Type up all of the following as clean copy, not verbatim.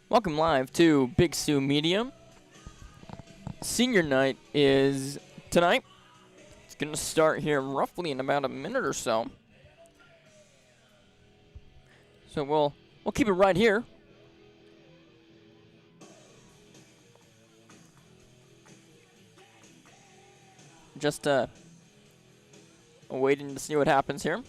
Welcome live to Big Sioux Media. Senior night is tonight. It's going to start here roughly in about a minute or so. So we'll keep it right here. Just waiting to see what happens here.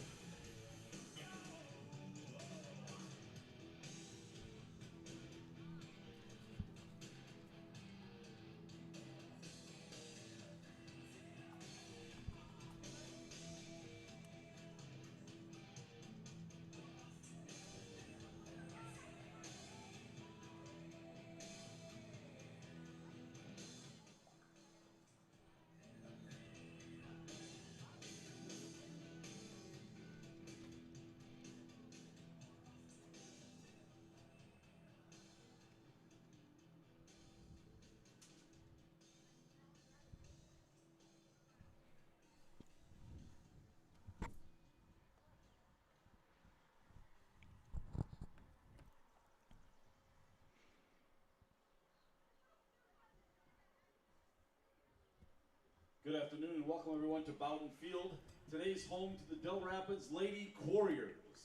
Good afternoon and welcome everyone to Bowden Field. Today's home to the Dell Rapids Lady Quarriers.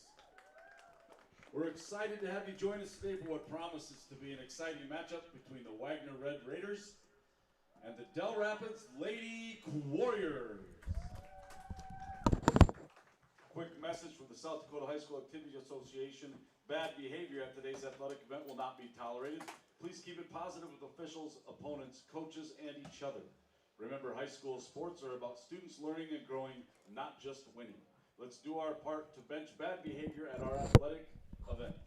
We're excited to have you join us today for what promises to be an exciting matchup between the Wagner Red Raiders and the Dell Rapids Lady Quarriers. Quick message from the South Dakota High School Activities Association. Bad behavior at today's athletic event will not be tolerated. Please keep it positive with officials, opponents, coaches, and each other. Remember, high school sports are about students learning and growing, not just winning. Let's do our part to bench bad behavior at our athletic events.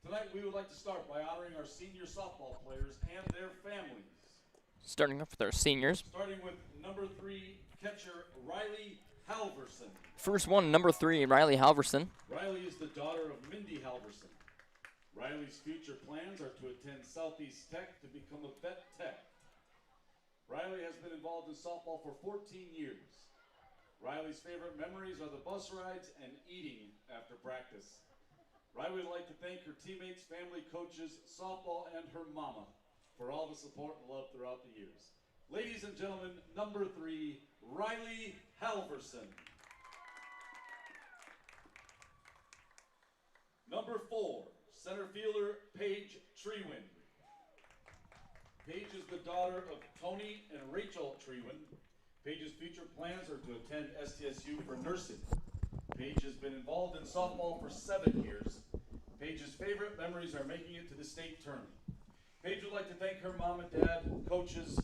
Tonight, we would like to start by honoring our senior softball players and their families. Starting off with our seniors. Starting with number 3 catcher Riley Halverson. First one, number 3, Riley Halverson. Riley is the daughter of Mindy Halverson. Riley's future plans are to attend Southeast Tech to become a vet tech. Riley has been involved in softball for 14 years. Riley's favorite memories are the bus rides and eating after practice. Riley would like to thank her teammates, family, coaches, softball, and her mama for all the support and love throughout the years. Ladies and gentlemen, number 3, Riley Halverson. Number 4, center fielder Paige Trewind. Paige is the daughter of Tony and Rachel Trewind. Paige's future plans are to attend STSU for nursing. Paige has been involved in softball for 7 years. Paige's favorite memories are making it to the state tournament. Paige would like to thank her mom and dad, coaches,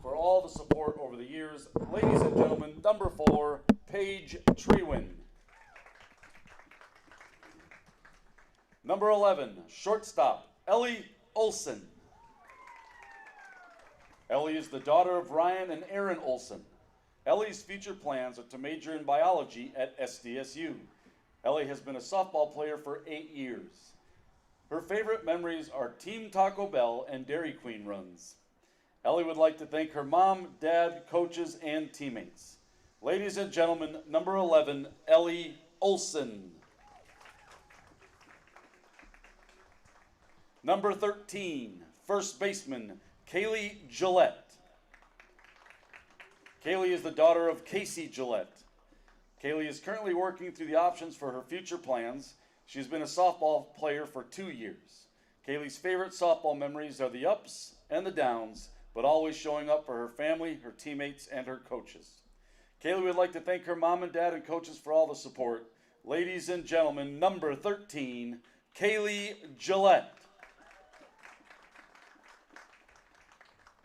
for all the support over the years. Ladies and gentlemen, number 4, Paige Trewind. Number 11, shortstop, Ellie Olson. Ellie is the daughter of Ryan and Erin Olson. Ellie's future plans are to major in biology at SDSU. Ellie has been a softball player for 8 years. Her favorite memories are Team Taco Bell and Dairy Queen runs. Ellie would like to thank her mom, dad, coaches, and teammates. Ladies and gentlemen, number 11, Ellie Olson. Number 13, first baseman, Kaylee Gillette. Kaylee is the daughter of Casey Gillette. Kaylee is currently working through the options for her future plans. She's been a softball player for 2 years. Kaylee's favorite softball memories are the ups and the downs, but always showing up for her family, her teammates, and her coaches. Kaylee would like to thank her mom and dad and coaches for all the support. Ladies and gentlemen, number 13, Kaylee Gillette.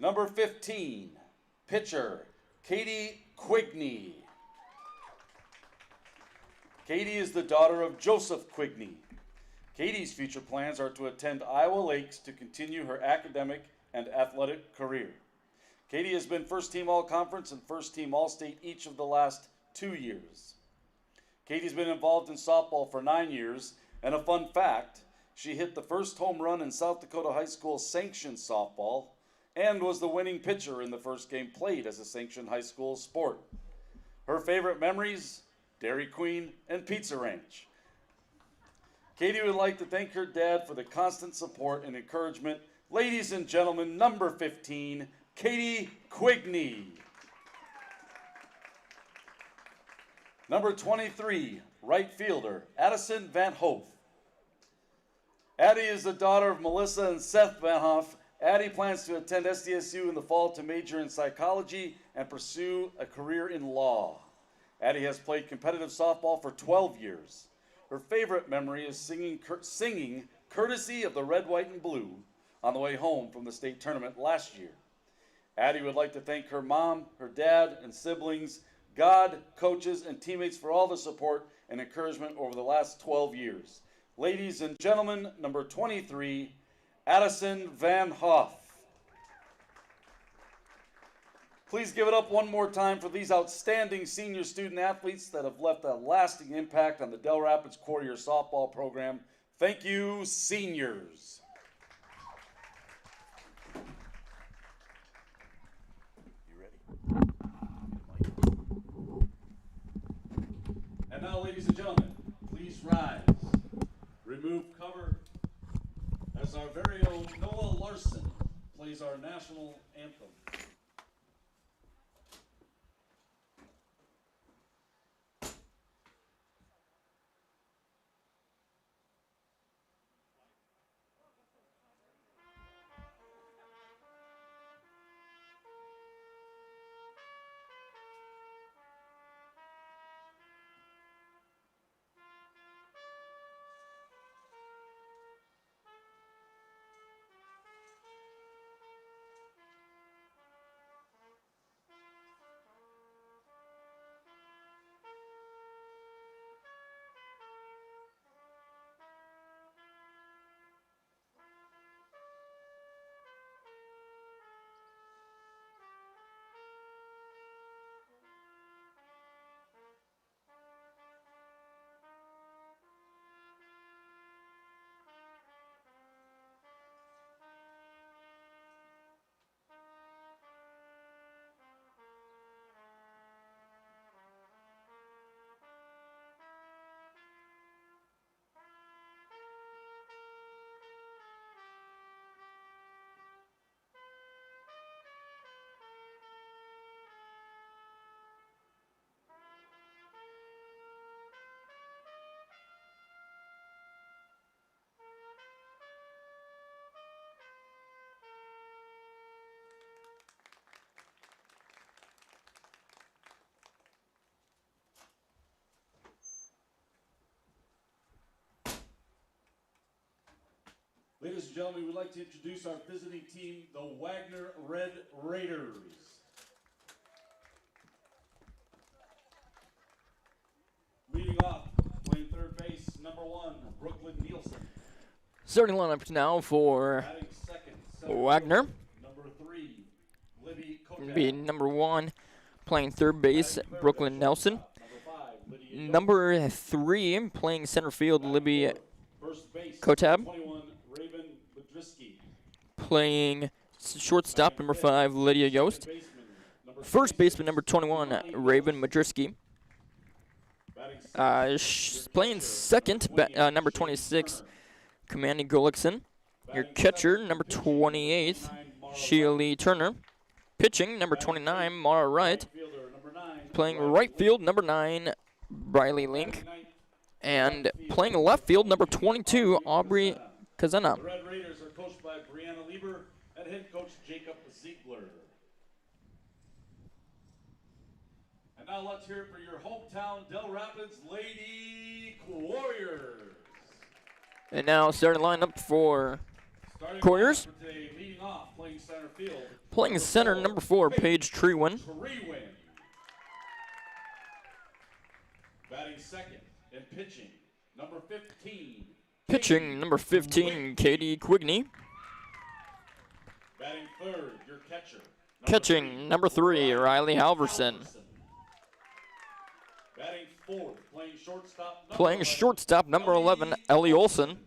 Number 15, pitcher, Katie Quigney. Katie is the daughter of Joseph Quigney. Katie's future plans are to attend Iowa Lakes to continue her academic and athletic career. Katie has been first team all-conference and first team all-state each of the last 2 years. Katie's been involved in softball for 9 years, and a fun fact, she hit the first home run in South Dakota High School sanctioned softball and was the winning pitcher in the first game played as a sanctioned high school sport. Her favorite memories, Dairy Queen and Pizza Ranch. Katie would like to thank her dad for the constant support and encouragement. Ladies and gentlemen, number 15, Katie Quigney. Number 23, right fielder, Addison Van Hoef. Addie is the daughter of Melissa and Seth Van Hoef. Addie plans to attend SDSU in the fall to major in psychology and pursue a career in law. Addie has played competitive softball for 12 years. Her favorite memory is singing courtesy of the Red, White, and Blue on the way home from the state tournament last year. Addie would like to thank her mom, her dad, and siblings, God, coaches, and teammates for all the support and encouragement over the last 12 years. Ladies and gentlemen, number 23, Addison Van Hoef. Please give it up one more time for these outstanding senior student athletes that have left a lasting impact on the Dell Rapids Quarriers softball program. Thank you, seniors. You ready? And now, ladies and gentlemen, please rise. Remove cover as our very own Noah Larson plays our national anthem. Ladies and gentlemen, we'd like to introduce our visiting team, the Wagner Red Raiders. Leading off, playing third base, number 1, Brooklyn Nielsen. Starting lineup now for Batting second, Wagner. Number 3, Libby Be Kodak. number 1, playing third base, Brooklyn Nelson. Number 3, playing center field, Libby First base, Kotab. 21, Raven Madriski. Playing shortstop, number 5, Lydia Yost. First baseman, number 21, Raven Madriski. Playing second, number 26, Commanding Gullickson. Your catcher, number 28, Sheila Turner. Pitching, number 29, Mara Wright. Playing right field, number 9, Briley Link. And playing left field, number 22, Aubrey Kazana. The Red Raiders are coached by Brianna Lieber and head coach Jacob Ziegler. And now let's hear it for your hometown Dell Rapids Lady Quarriers. And now starting lineup for Quarriers. Today, leading off, playing center field. Playing center, number 4, Paige Treewin. Batting second and pitching, number 15. Pitching, number 15, Katie Quigney. Batting third, your catcher. Catching, number 3, Riley Halverson. Batting fourth, Playing shortstop, number 11, Ellie Olson.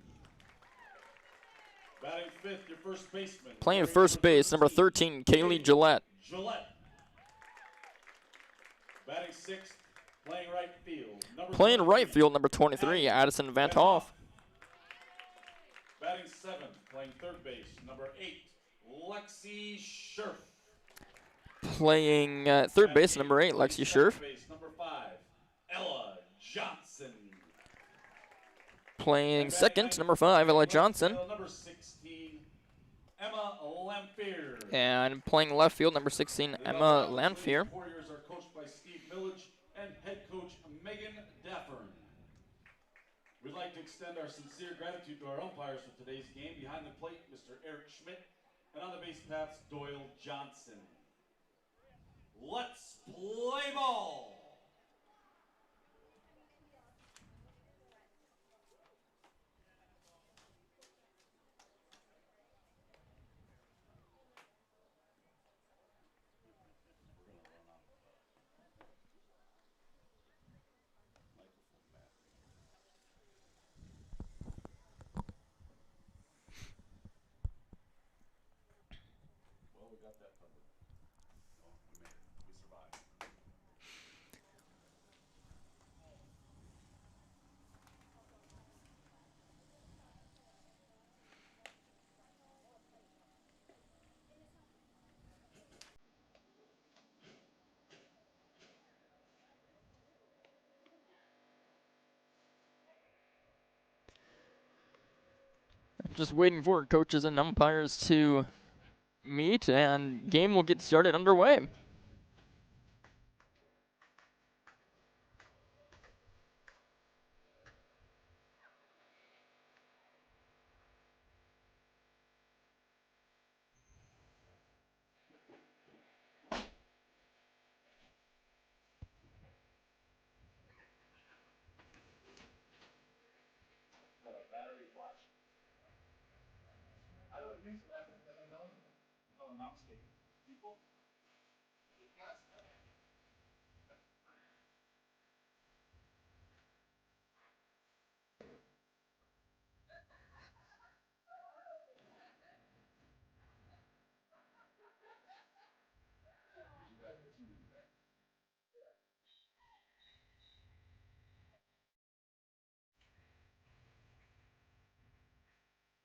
Batting fifth, your first baseman. Playing first base, number 13, Kaylee Gillette. Batting sixth, playing right field. Playing right field, number 23, Addison Van Hoef. Playing third base, number 8, Lexi Scherf. Playing third base, number 8, Playing Lexi second Scherf. base, number 5, Ella Johnson. Playing second, number 5, Ella Johnson. Number 16, Emma Lamphere. And playing left field, number 16, The Emma Dell Rapids Lamphere. Quarriers are coached by Steve Millage and head coach Megan Daffern. We'd like to extend our sincere gratitude to our umpires for today's game. Behind the plate, Mr. Eric Schmidt, and on the base paths, Doyle Johnson. Let's play ball. Well, we got that covered. Oh, we made it. We survived. Just waiting for coaches and umpires to meet, and game will get started underway.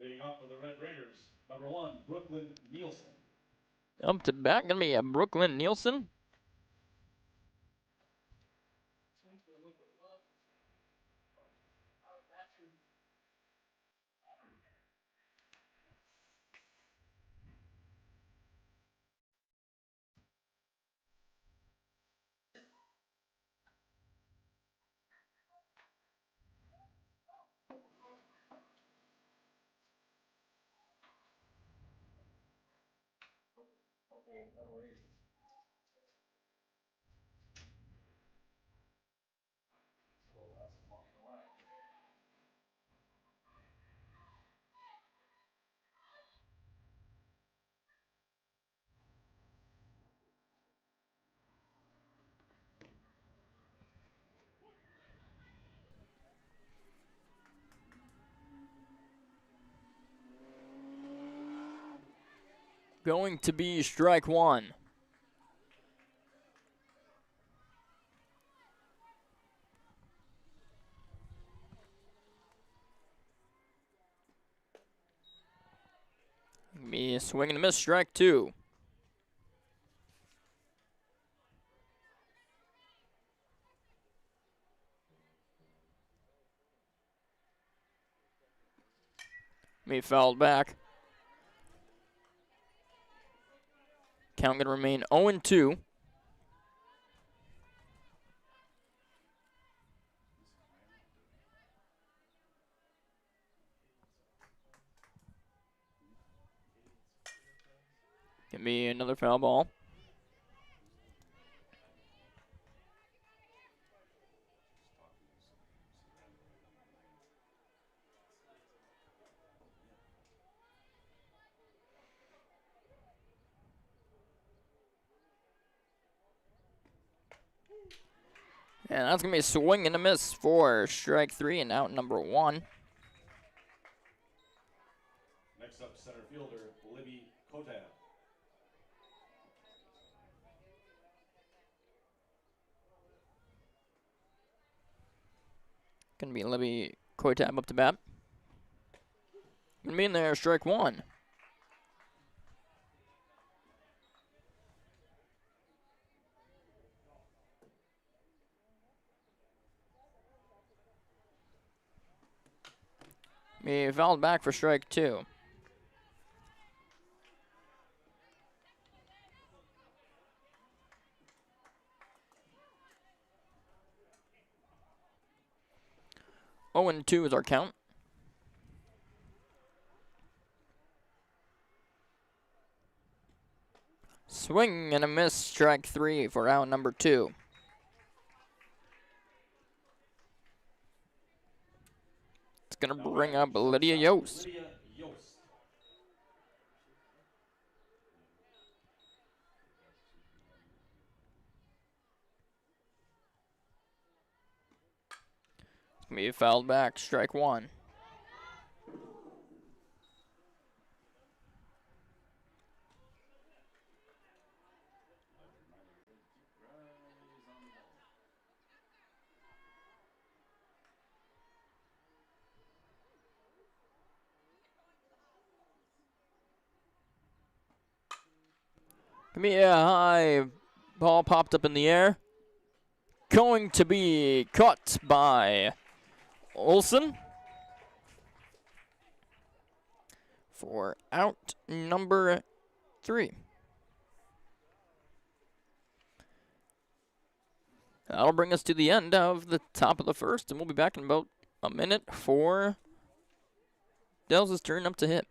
Leading off for the Red Raiders, number 1, Brooklyn Nielsen. Up to bat, gonna be Brooklyn Nielsen. Going to be strike 1. Me swing and a miss, strike 2. Me fouled back. Count gonna remain 0-2. Give me another foul ball. And that's going to be a swing and a miss for strike 3 and out number 1. Next up, center fielder, Libby Kotab. Going to be Libby Koitab up to bat. Gonna be in there, strike one. Be fouled back for strike two. Oh, and 2 is our count. Swing and a miss, strike 3 for out number 2. It's going to bring up Lydia Yost. It's going to be fouled back, strike 1. Gonna be a high ball popped up in the air. Going to be caught by Olson for out number 3. That'll bring us to the end of the top of the first, and we'll be back in about a minute for Dell's turn up to hit.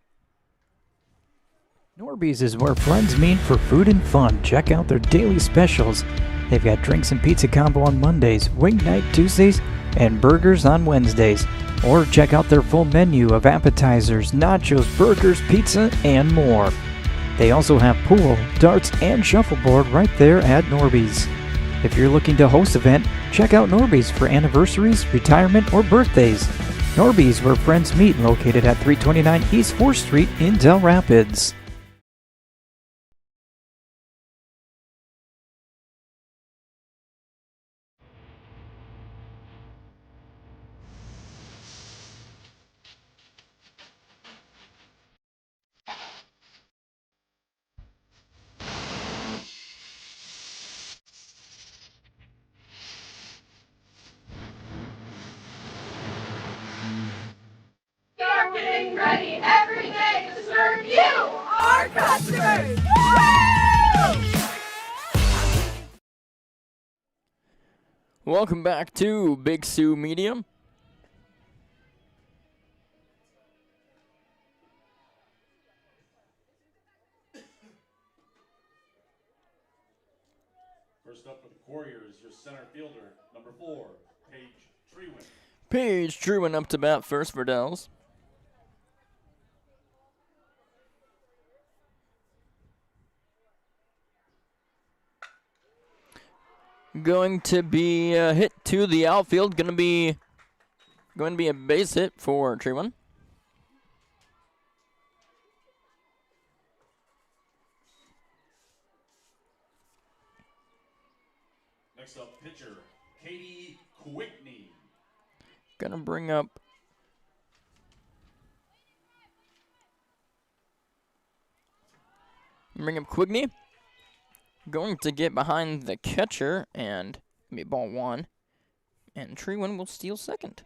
Norby's is where friends meet for food and fun. Check out their daily specials. They've got drinks and pizza combo on Mondays, wing night Tuesdays, and burgers on Wednesdays. Or check out their full menu of appetizers, nachos, burgers, pizza, and more. They also have pool, darts, and shuffleboard right there at Norby's. If you're looking to host an event, check out Norby's for anniversaries, retirement, or birthdays. Norby's, where friends meet, located at 329 East 4th Street in Dell Rapids. You're getting ready every day to serve you, our customers! Welcome back to Big Sioux Medium. First up for the Quarriers, your center fielder, number 4, Paige Trewin. Paige Trewin up to bat first for Dells. Going to be a hit to the outfield. Going to be a base hit for Trewin. Next up, pitcher, Katie Quickney. Gonna bring up Quigney. Going to get behind the catcher and be ball 1. And Trewin will steal second.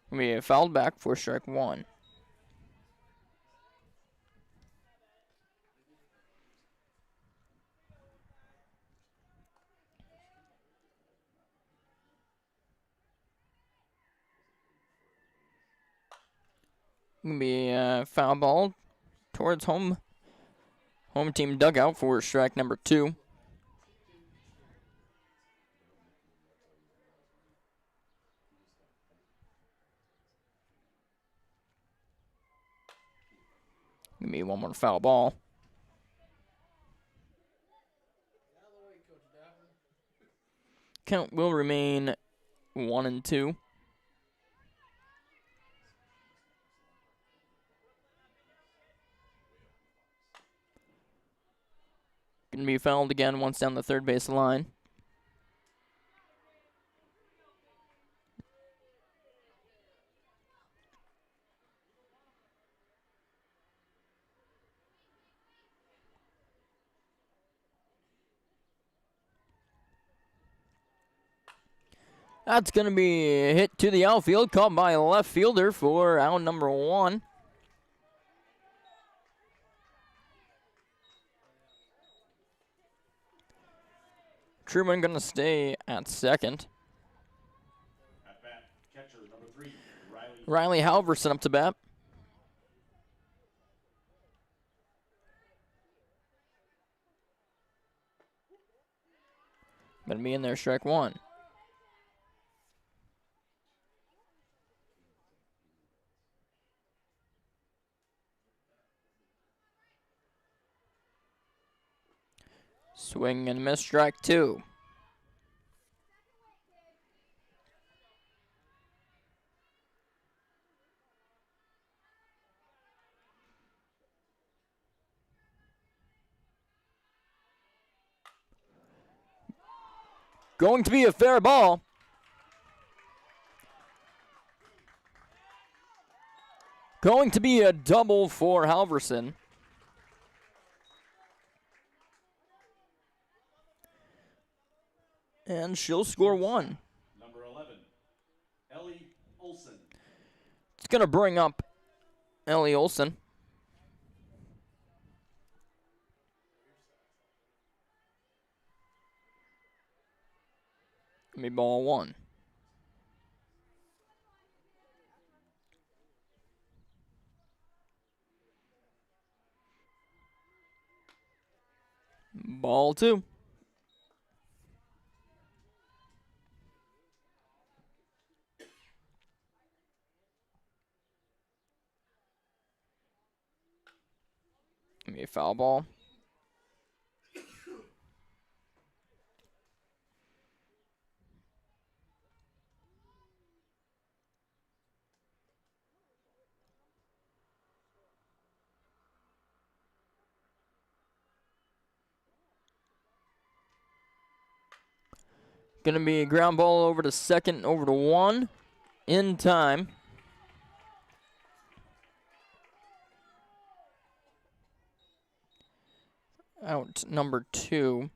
We fouled back for strike 1. Gonna be a foul ball towards home team dugout for strike number 2. Gonna be one more foul ball. Count will remain 1-2. Going to be fouled again once down the third base line. That's going to be hit to the outfield, caught by a left fielder for out number 1. Truman going to stay at second. At bat, catcher number 3, Riley Halverson up to bat. Going to be in there, strike 1. Swing and miss, strike 2. Going to be a fair ball. Going to be a double for Halverson. And she'll score 1. number 11, Ellie Olson. It's going to bring up Ellie Olson. Give me ball 1. Ball 2. Give me a foul ball. Gonna be a ground ball over to second, over to 1 in time. Out number 2.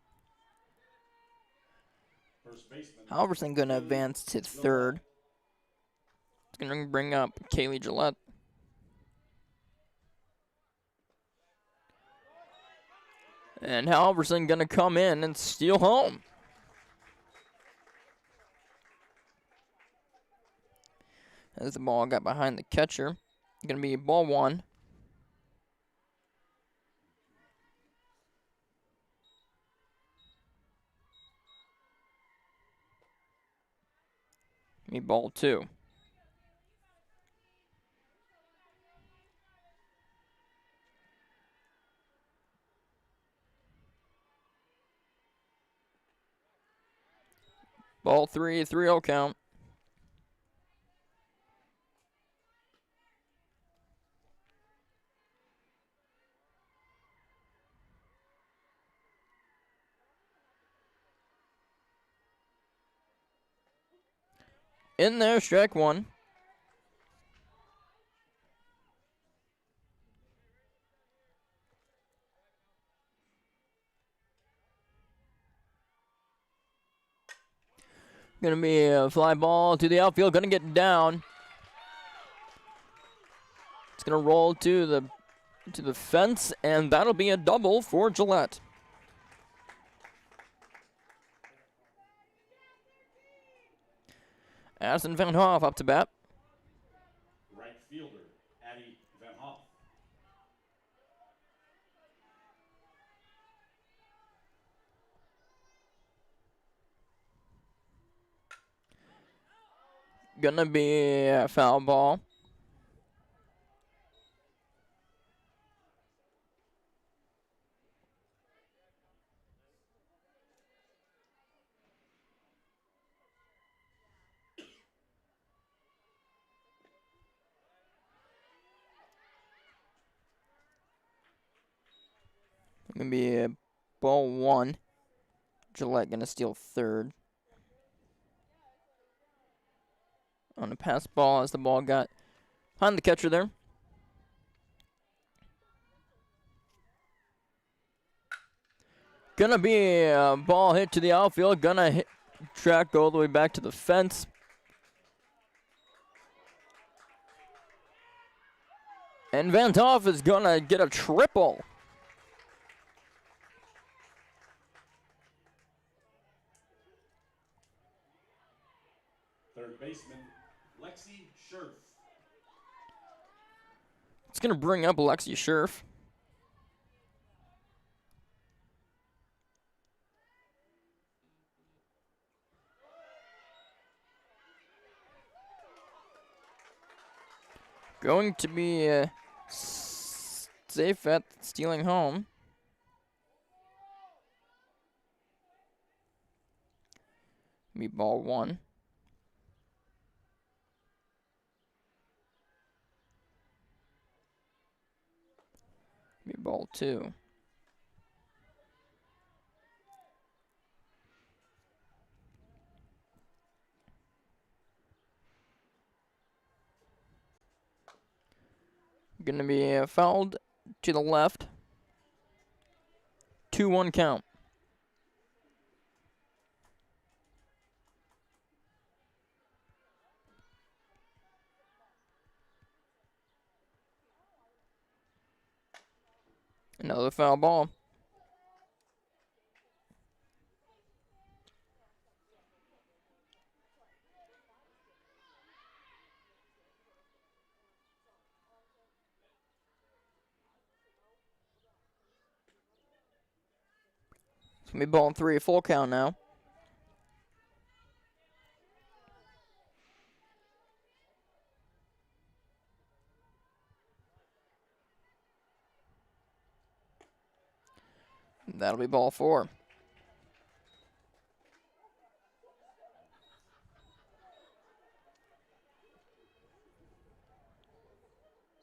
First baseman. Halverson gonna advance to third. It's gonna bring up Kaylee Gillette. And Halverson gonna come in and steal home. As the ball got behind the catcher. Gonna be ball 1. Me ball 2. Ball 3, 3-0 count. In there, strike 1. Gonna be a fly ball to the outfield, gonna get down. It's gonna roll to the fence, and that'll be a double for Gillette. Addison Van Hoff up to bat. Right fielder, Addie Van Hoff. Gonna be a foul ball. Gonna be a Ball 1. Gillette gonna steal third. On a pass ball as the ball got behind the catcher there. Gonna be a ball hit to the outfield. Gonna hit track all the way back to the fence. And Van Toff is gonna get a triple. Third baseman, Lexi Scherf. It's gonna bring up Lexi Scherf. Going to be safe at stealing home. Be ball 1. Be ball 2. Gonna be fouled to the left. 2-1 count. Another foul ball. It's gonna be ball 3, full count now. That'll be ball 4.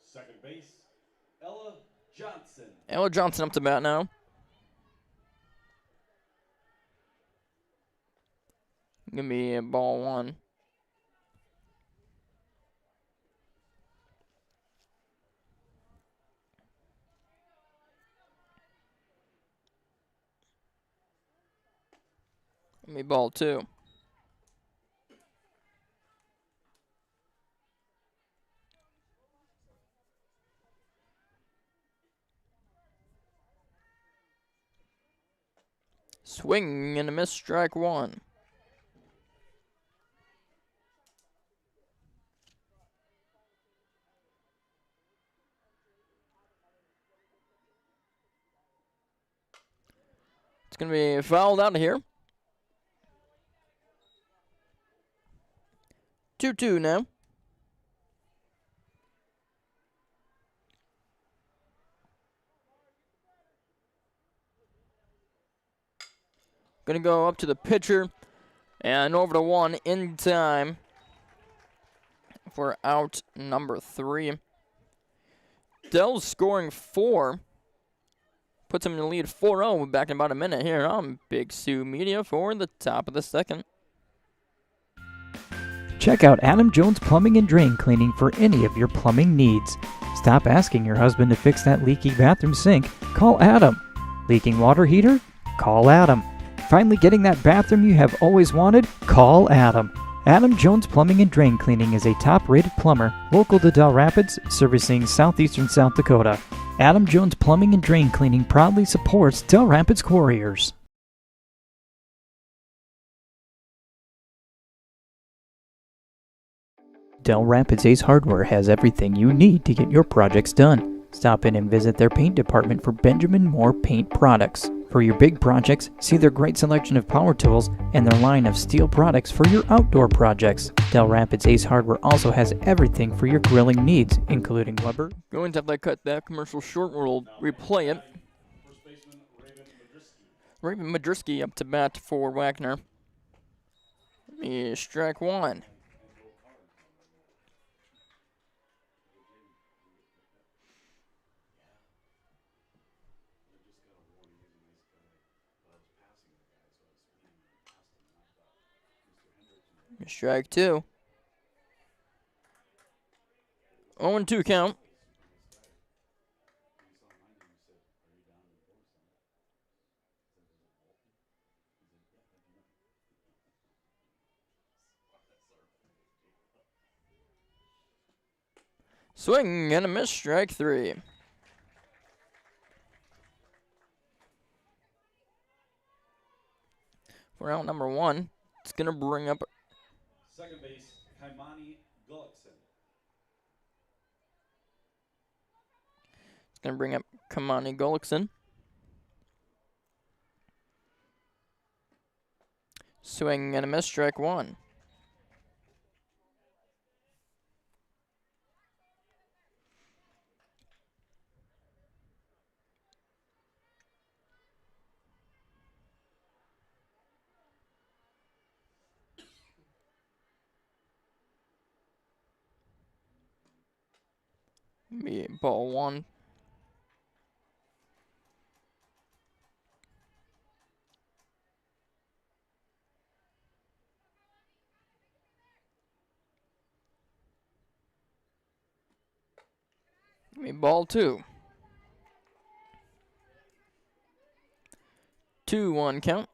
Second base, Ella Johnson. Ella Johnson up to bat now. Gonna be ball 1. Gonna be ball 2. Swing and a miss, strike 1. It's going to be fouled out of here. 2-2 now. Going to go up to the pitcher and over to 1 in time for out number 3. Dell's scoring 4. Puts him in the lead 4-0 back in about a minute here on Big Sioux Media for the top of the second. Check out Adam Jones Plumbing and Drain Cleaning for any of your plumbing needs. Stop asking your husband to fix that leaky bathroom sink. Call Adam. Leaking water heater? Call Adam. Finally getting that bathroom you have always wanted? Call Adam. Adam Jones Plumbing and Drain Cleaning is a top-rated plumber local to Dell Rapids, servicing southeastern South Dakota. Adam Jones Plumbing and Drain Cleaning proudly supports Dell Rapids Quarriers. Dell Rapids Ace Hardware has everything you need to get your projects done. Stop in and visit their paint department for Benjamin Moore paint products. For your big projects, see their great selection of power tools and their line of steel products for your outdoor projects. Dell Rapids Ace Hardware also has everything for your grilling needs, including Weber. Going to have to cut that commercial short. We'll replay it. First baseman, Raven Madrisky up to bat for Wagner. Strike 1. Strike 2. 0-2 count. Swing and a miss, strike 3. For out number 1, it's going to bring up Second base, Kaimani Gullickson. Kamani Gullickson. Swing and a miss, strike 1. Be ball 1. Be ball 2. 2-1 count.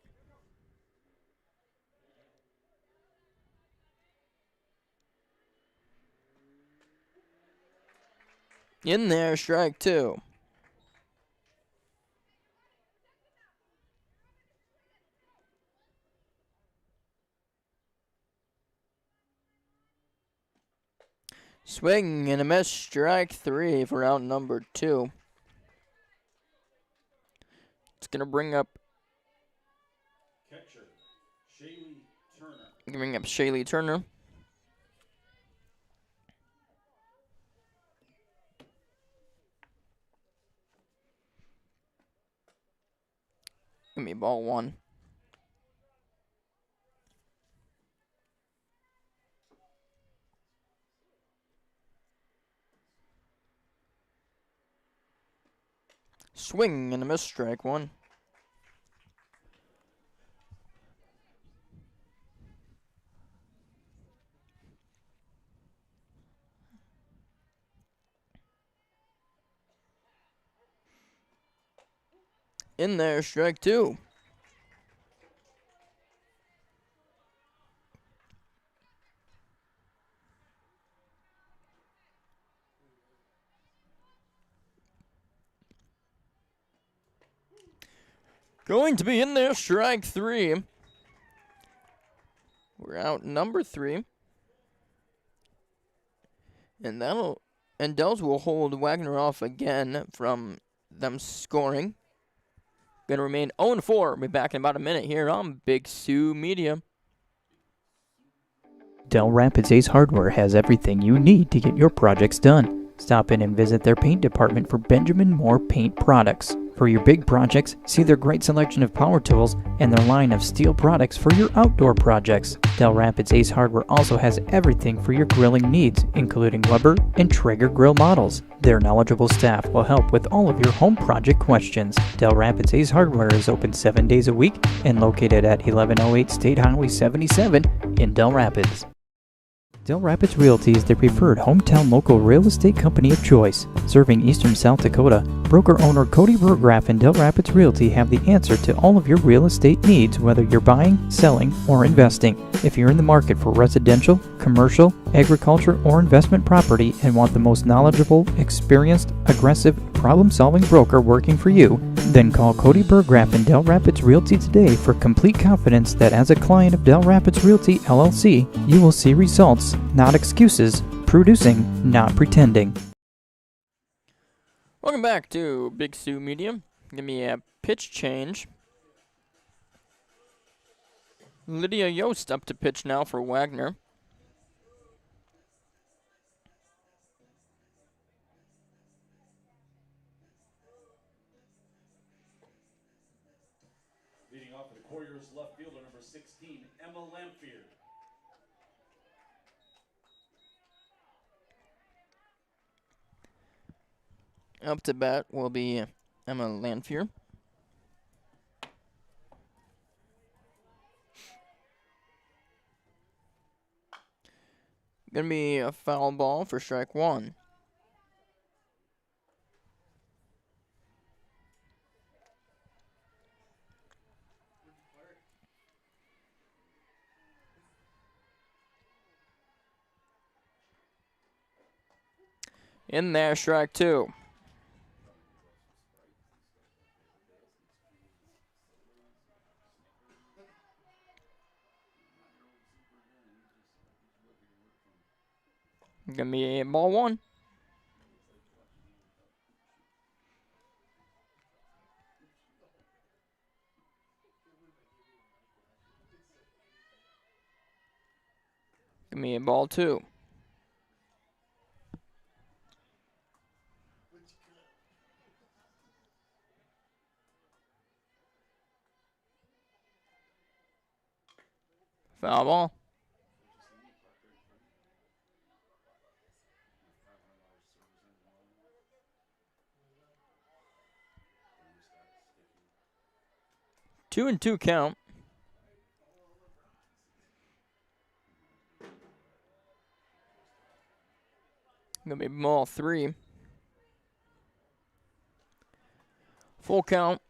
In there, strike 2. Swing and a miss, strike 3 for out number 2. It's going to bring up Catcher, Shaylee Turner. Shaylee Turner. Give me ball 1. Swing and a miss, strike 1. In there, strike 2. Going to be in there, strike 3. We're out number 3. And Dells will hold Wagner off again from them scoring. Going to remain 0-4. We'll be back in about a minute here on Big Sioux Media. Dell Rapids Ace Hardware has everything you need to get your projects done. Stop in and visit their paint department for Benjamin Moore paint products. For your big projects, see their great selection of power tools and their line of steel products for your outdoor projects. Dell Rapids Ace Hardware also has everything for your grilling needs, including Weber and Traeger grill models. Their knowledgeable staff will help with all of your home project questions. Dell Rapids Ace Hardware is open 7 days a week and located at 1108 State Highway 77 in Dell Rapids. Dell Rapids Realty is the preferred hometown local real estate company of choice. Serving eastern South Dakota, broker-owner Cody Burgraff and Dell Rapids Realty have the answer to all of your real estate needs, whether you're buying, selling, or investing. If you're in the market for residential, commercial, agriculture, or investment property and want the most knowledgeable, experienced, aggressive, problem-solving broker working for you, then call Cody Burgraff and Dell Rapids Realty today for complete confidence that as a client of Dell Rapids Realty LLC, you will see results, not excuses, producing, not pretending. Welcome back to Big Sioux Media. Give me a pitch change. Lydia Yost up to pitch now for Wagner. Leading off for the Quarriers, left fielder number 16, Emma Lamphere. Up to bat will be Emma Lanfear. Gonna be a foul ball for strike one. In there, strike two. Gonna be ball one. Give me a ball two. Foul ball. Two and two count. Gonna be ball three. Full count.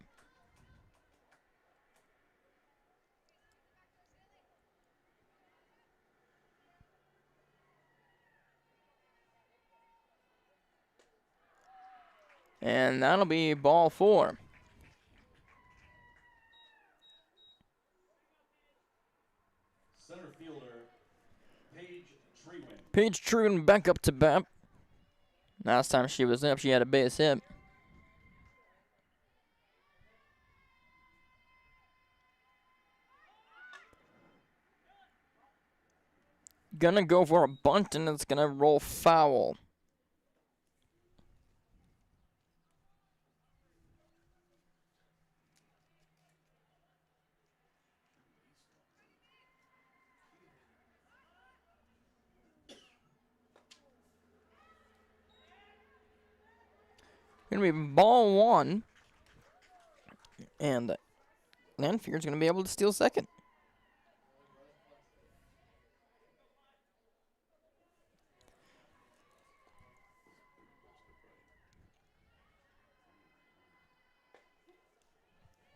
And that'll be ball four. Center fielder, Paige Treewin. Paige Truman back up to bat. Last time she was up, she had a base hit. Gonna go for a bunt, and it's gonna roll foul. Gonna be ball one. And Lanfear's gonna be able to steal second.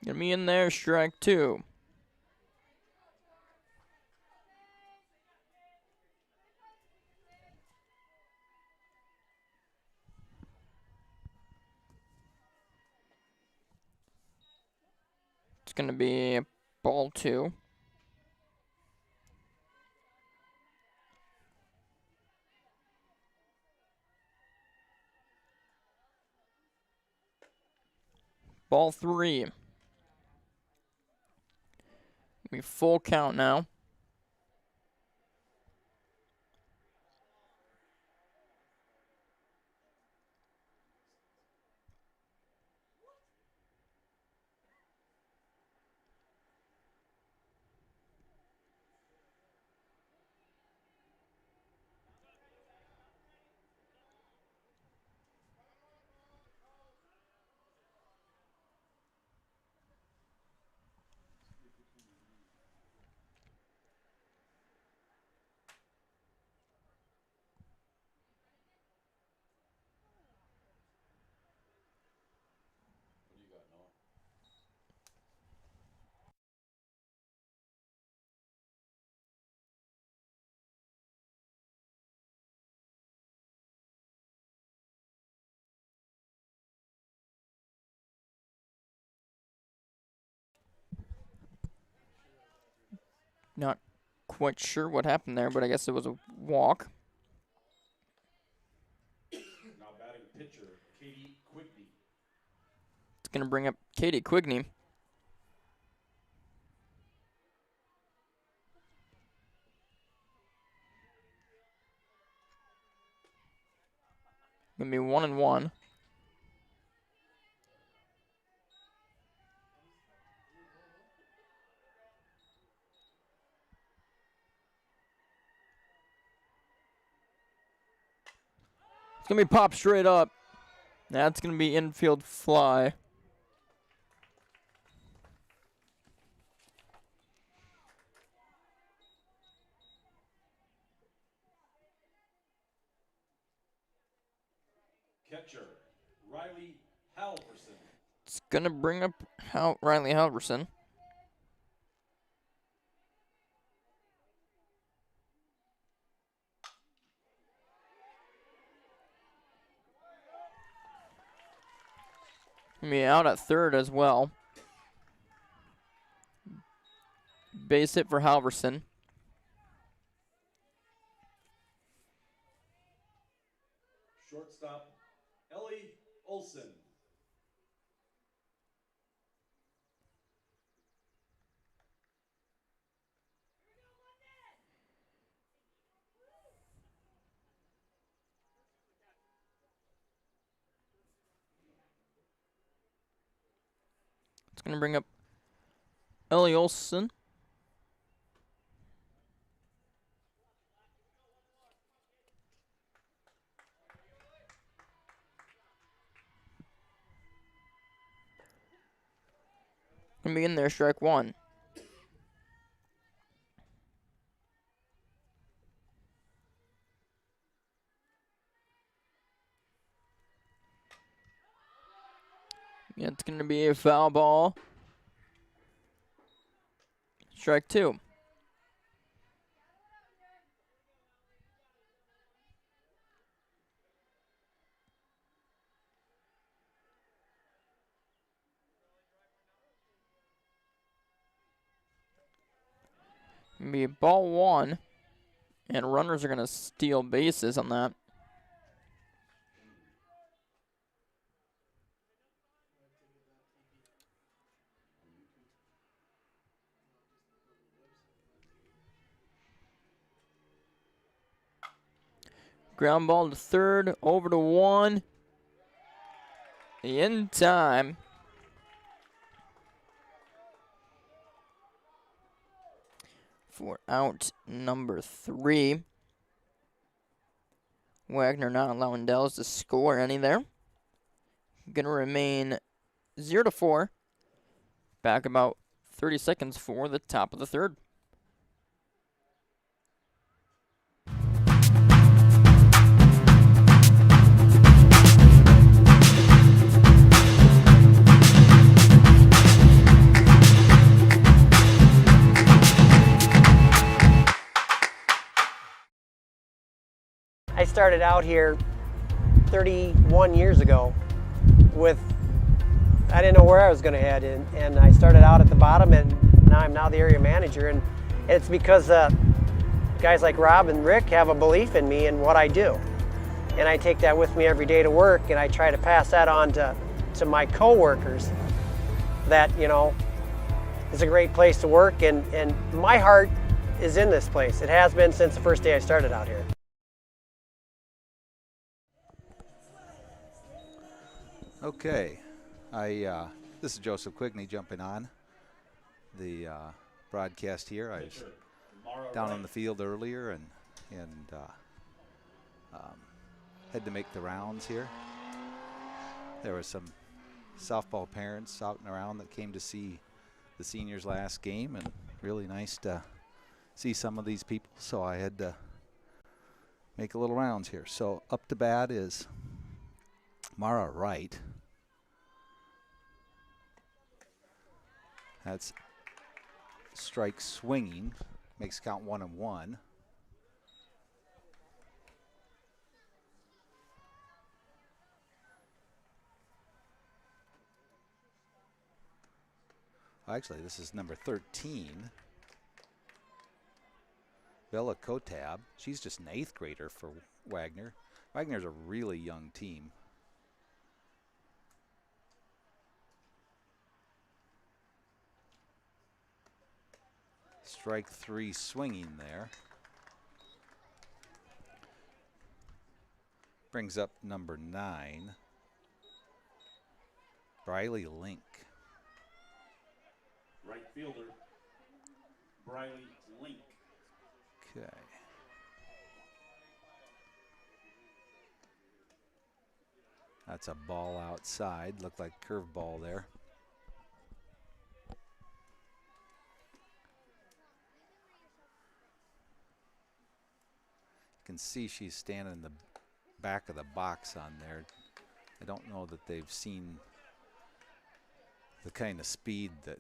Gonna be in there, strike two. It's gonna be ball two. Ball three. Be full count now. What do you got, Noah? Not quite sure what happened there, but I guess it was a walk. Now batting pitcher, Katie Quigley. It's gonna bring up Katie Quigney. Gonna be 1-1. It's gonna be popped straight up. That's gonna be infield fly. Catcher, Riley Halverson. It's going to bring up Riley Halverson. Be out at third as well. Base hit for Halverson. Shortstop, Ellie Olson. It's going to bring up Ellie Olson. Going to be in there, strike one. Yeah, it's going to be a foul ball. Strike two. Gonna be ball one, and runners are going to steal bases on that. Ground ball to third, over to one. In time. For out number 3. Wagner not allowing Dells to score any there. Gonna remain 0-4. Back about 30 seconds for the top of the third. I started out here 31 years ago with, I didn't know where I was going to head, and I started out at the bottom, and now I'm the area manager, and it's because guys like Rob and Rick have a belief in me and what I do, and I take that with me every day to work, and I try to pass that on to my co-workers, that, you know, it's a great place to work, and my heart is in this place. It has been since the first day I started out here. Okay, this is Joseph Quigney jumping on the broadcast here. I was down on the field earlier and had to make the rounds here. There were some softball parents out and around that came to see the seniors' last game, and really nice to see some of these people, so I had to make a little rounds here. So up to bat is Mara Wright. That's strike swinging, makes count 1-1. Actually, this is number 13. Bella Kotab. She's just an 8th grader for Wagner. Wagner's a really young team. Strike 3 swinging there. Brings up number 9, Briley Link. Right fielder, Briley Link. Okay. That's a ball outside. Looked like curveball there. You can see she's standing in the back of the box on there. I don't know that they've seen the kind of speed that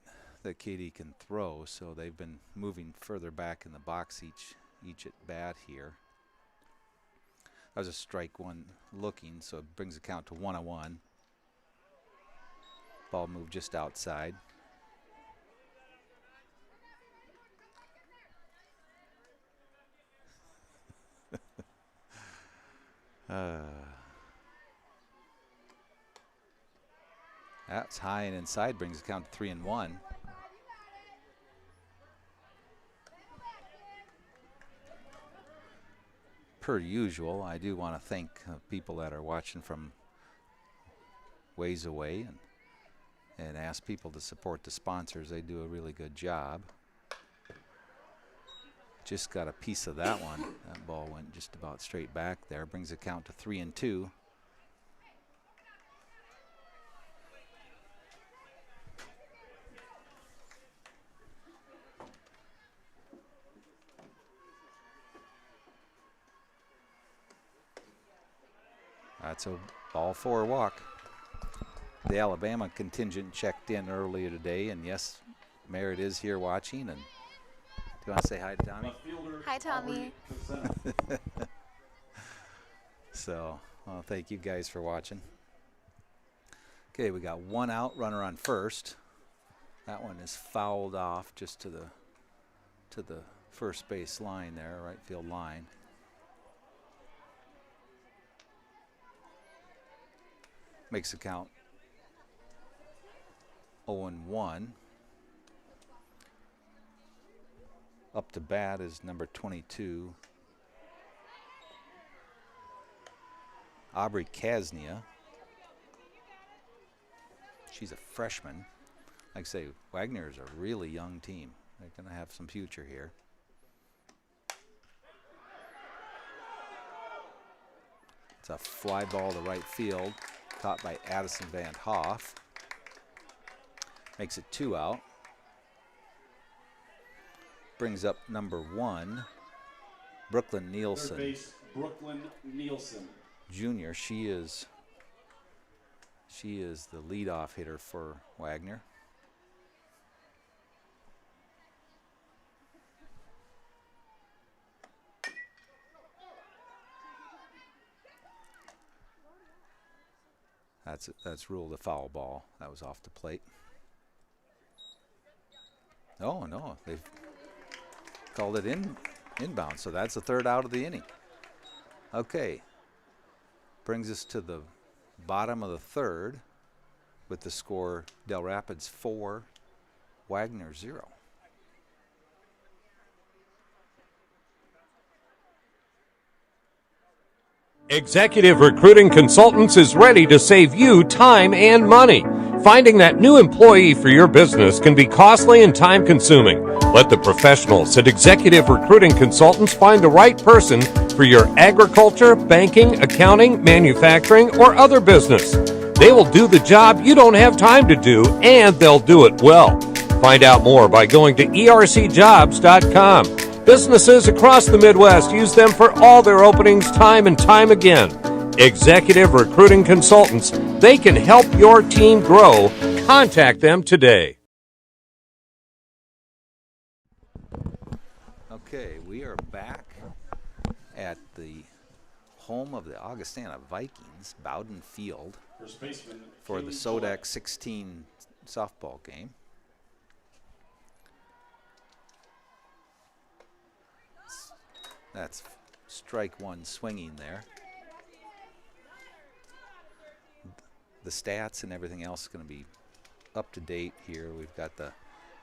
Katie can throw, so they've been moving further back in the box each at bat here. That was a strike one looking, so it brings the count to 1-1. Ball moved just outside. That's high and inside, brings the count to 3-1. Per usual, I do want to thank people that are watching from ways away and ask people to support the sponsors. They do a really good job. Just got a piece of that one. That ball went just about straight back there. Brings the count to 3-2. That's a ball 4 walk. The Alabama contingent checked in earlier today, and yes, Merritt is here watching. And do you want to say hi to Tommy? Hi, Tommy. So, well, thank you guys for watching. Okay, we got 1 out, runner on first. That one is fouled off just to the first base line there, right field line. Makes the count 0-1. Up to bat is number 22, Aubrey Kaznia. She's a freshman. Like I say, Wagner is a really young team. They're going to have some future here. It's a fly ball to right field, caught by Addison Van Hoff. Makes it 2 out. Brings up number 1, Brooklyn Nielsen. Third base, Brooklyn Nielsen. Junior. She is the leadoff hitter for Wagner. That's ruled a foul ball. That was off the plate. Oh no, they've called it inbound, so that's the 3rd out of the inning. Okay, brings us to the bottom of the 3rd with the score Dell Rapids 4, Wagner 0. Executive Recruiting Consultants is ready to save you time and money. Finding that new employee for your business can be costly and time-consuming. Let the professionals at Executive Recruiting Consultants find the right person for your agriculture, banking, accounting, manufacturing, or other business. They will do the job you don't have time to do, and they'll do it well. Find out more by going to ercjobs.com. Businesses across the Midwest use them for all their openings time and time again. Executive Recruiting Consultants. They can help your team grow. Contact them today. Okay, we are back at the home of the Augustana Vikings, Bowden Field, for the SoDak 16 softball game. That's strike 1 swinging there. The stats and everything else is going to be up to date here. We've got the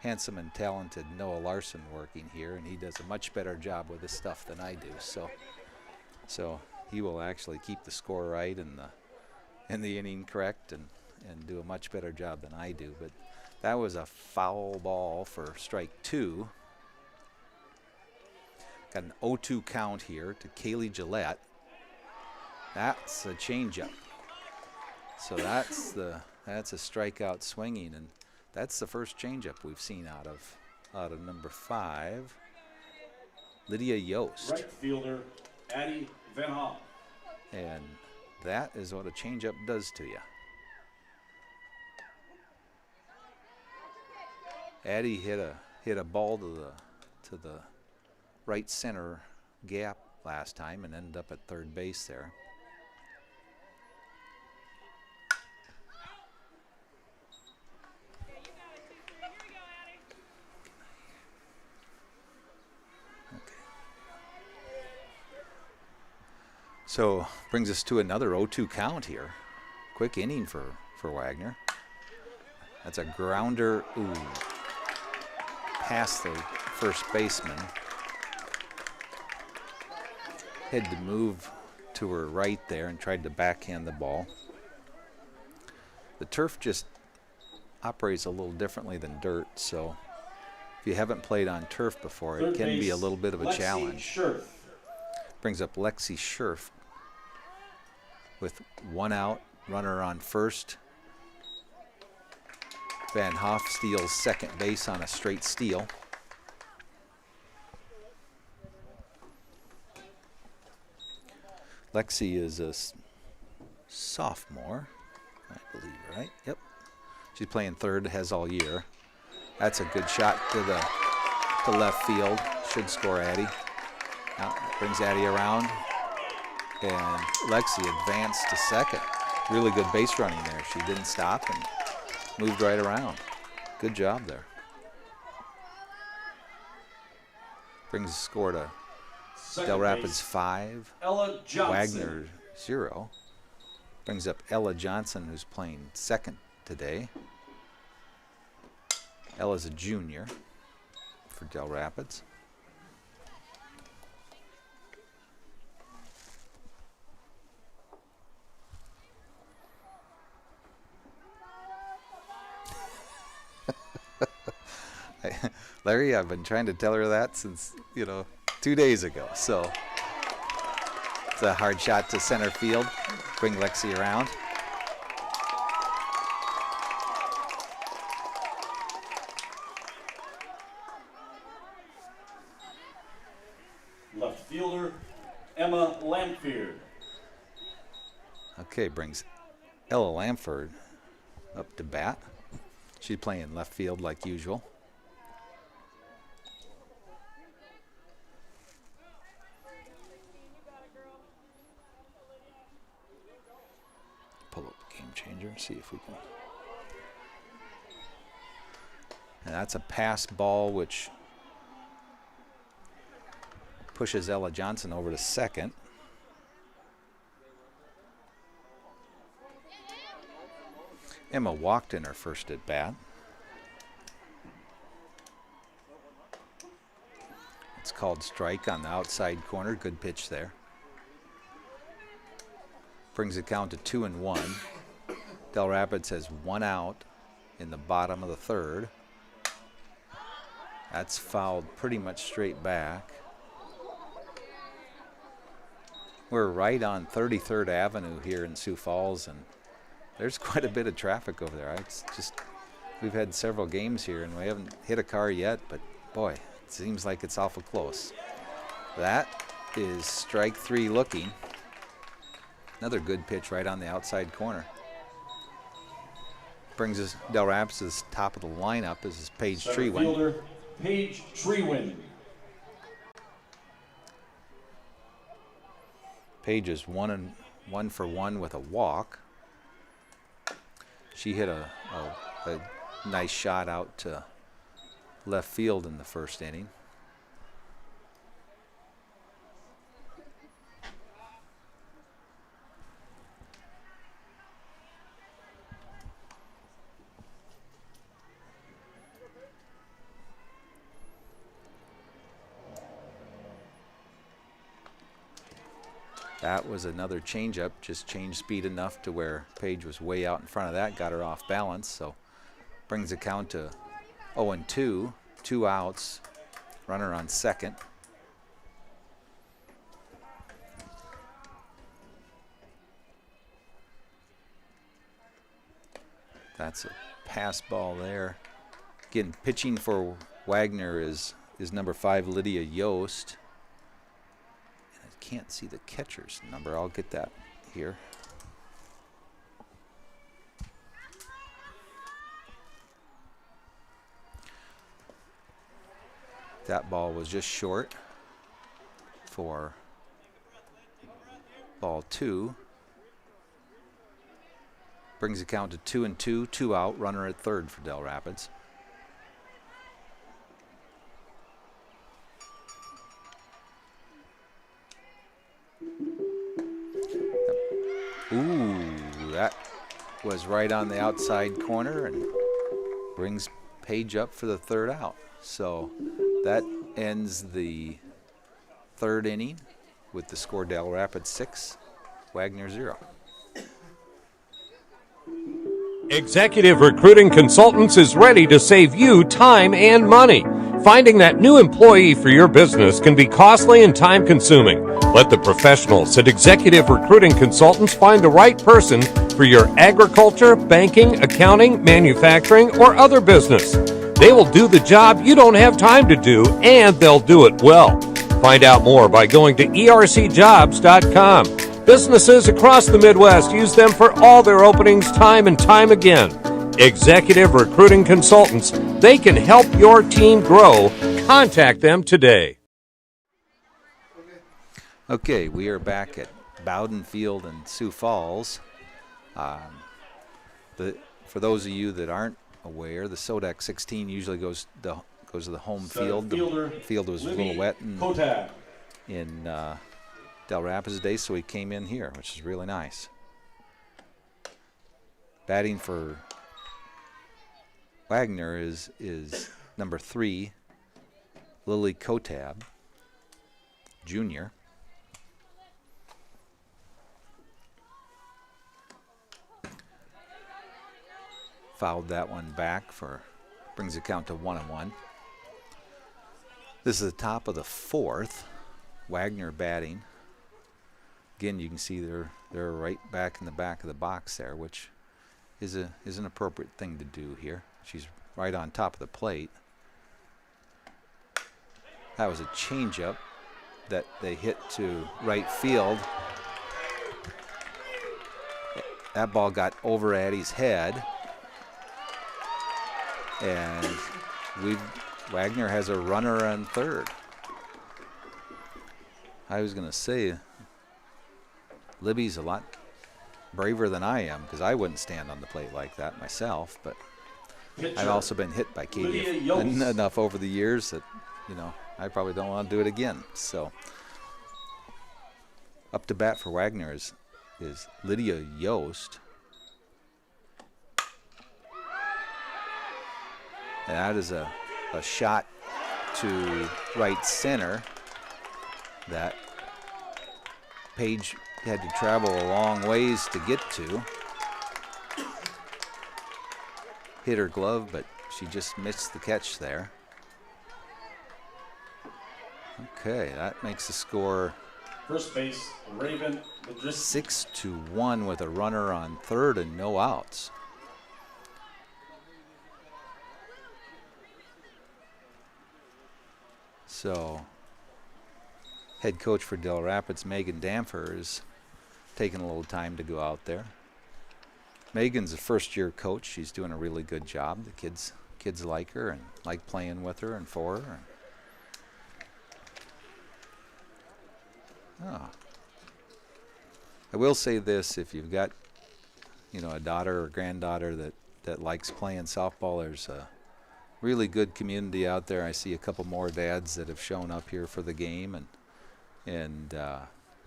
handsome and talented Noah Larson working here, and he does a much better job with this stuff than I do. So he will actually keep the score right and the inning correct and do a much better job than I do. But that was a foul ball for strike 2. Got an 0-2 count here to Kaylee Gillette. That's a changeup. So that's a strikeout swinging, and that's the first changeup we've seen out of number 5, Lydia Yost. Right fielder, Addie Van Hoff. And that is what a changeup does to you. Addie hit a ball to the right center gap last time and ended up at third base there. So brings us to another 0-2 count here. Quick inning for Wagner. That's a grounder, past the first baseman. Had to move to her right there and tried to backhand the ball. The turf just operates a little differently than dirt, so if you haven't played on turf before, it can be a little bit of a challenge. Brings up Lexi Scherf with one out, runner on first. Van Hoff steals second base on a straight steal. Lexi is a sophomore, I believe, right? Yep. She's playing third, has all year. That's a good shot to left field. Should score Addie. Now brings Addie around, and Lexi advanced to second. Really good base running there. She didn't stop and moved right around. Good job there. Brings the score to Dell Rapids 5, Wagner 0. Brings up Ella Johnson, who's playing second today. Ella's a junior for Dell Rapids. Larry, I've been trying to tell her that since, 2 days ago. So it's a hard shot to center field. Bring Lexi around. Left fielder, Emma Lamford. Okay, brings Ella Lamford up to bat. She's playing left field like usual. Pull up the game changer and see if we can. And that's a pass ball which pushes Ella Johnson over to second. Emma walked in her first at bat. It's called strike on the outside corner. Good pitch there. Brings the count to 2-1. Dell Rapids has one out in the bottom of the third. That's fouled pretty much straight back. We're right on 33rd Avenue here in Sioux Falls, and there's quite a bit of traffic over there. It's just, we've had several games here, and we haven't hit a car yet, but boy, it seems like it's awful close. That is strike three looking. Another good pitch right on the outside corner. Brings us Dell Rapids to the top of the lineup. This is Paige Treewin. Fielder, Paige Treewin. Paige is 1 for 1 with a walk. She hit a nice shot out to left field in the first inning. That was another changeup, just changed speed enough to where Paige was way out in front of that, got her off balance, so brings the count to 0-2, 2 outs, runner on second. That's a pass ball there. Again, pitching for Wagner is number 5, Lydia Yost. Can't see the catcher's number. I'll get that here. That ball was just short for ball 2. Brings the count to 2-2, 2 out, runner at third for Dell Rapids. Ooh, that was right on the outside corner and brings Page up for the third out. So that ends the third inning with the score Dell Rapids 6, Wagner 0. Executive Recruiting Consultants is ready to save you time and money. Finding that new employee for your business can be costly and time-consuming. Let the professionals at Executive Recruiting Consultants find the right person for your agriculture, banking, accounting, manufacturing, or other business. They will do the job you don't have time to do, and they'll do it well. Find out more by going to ercjobs.com. Businesses across the Midwest use them for all their openings time and time again. Executive Recruiting Consultants, they can help your team grow. Contact them today. Okay, we are back at Bowden Field in Sioux Falls. For those of you that aren't aware, the SoDak 16 usually goes to the home field. The field was a little wet in Dell Rapids Day, so he came in here, which is really nice. Batting for Wagner is number 3, Lily Kotab, junior. Fouled that one back brings the count to 1-1. This is the top of the 4th. Wagner batting. Again, you can see they're right back in the back of the box there, which is an appropriate thing to do here. She's right on top of the plate. That was a changeup that they hit to right field. That ball got over Addie's head, and Wagner has a runner on third. I was going to say, Libby's a lot braver than I am, because I wouldn't stand on the plate like that myself, but I've also been hit by Katie enough over the years that, I probably don't want to do it again. So up to bat for Wagner is Lydia Yost. And that is a shot to right center that Page had to travel a long ways to get to. Hit her glove, but she just missed the catch there. Okay, that makes the score first base, Raven 6-1 with a runner on third and no outs. So, head coach for Dell Rapids, Megan Damfer, is taking a little time to go out there. Megan's a first-year coach. She's doing a really good job. The kids like her and like playing with her and for her. I will say this: if you've got, a daughter or granddaughter that likes playing softball, there's a really good community out there. I see a couple more dads that have shown up here for the game, and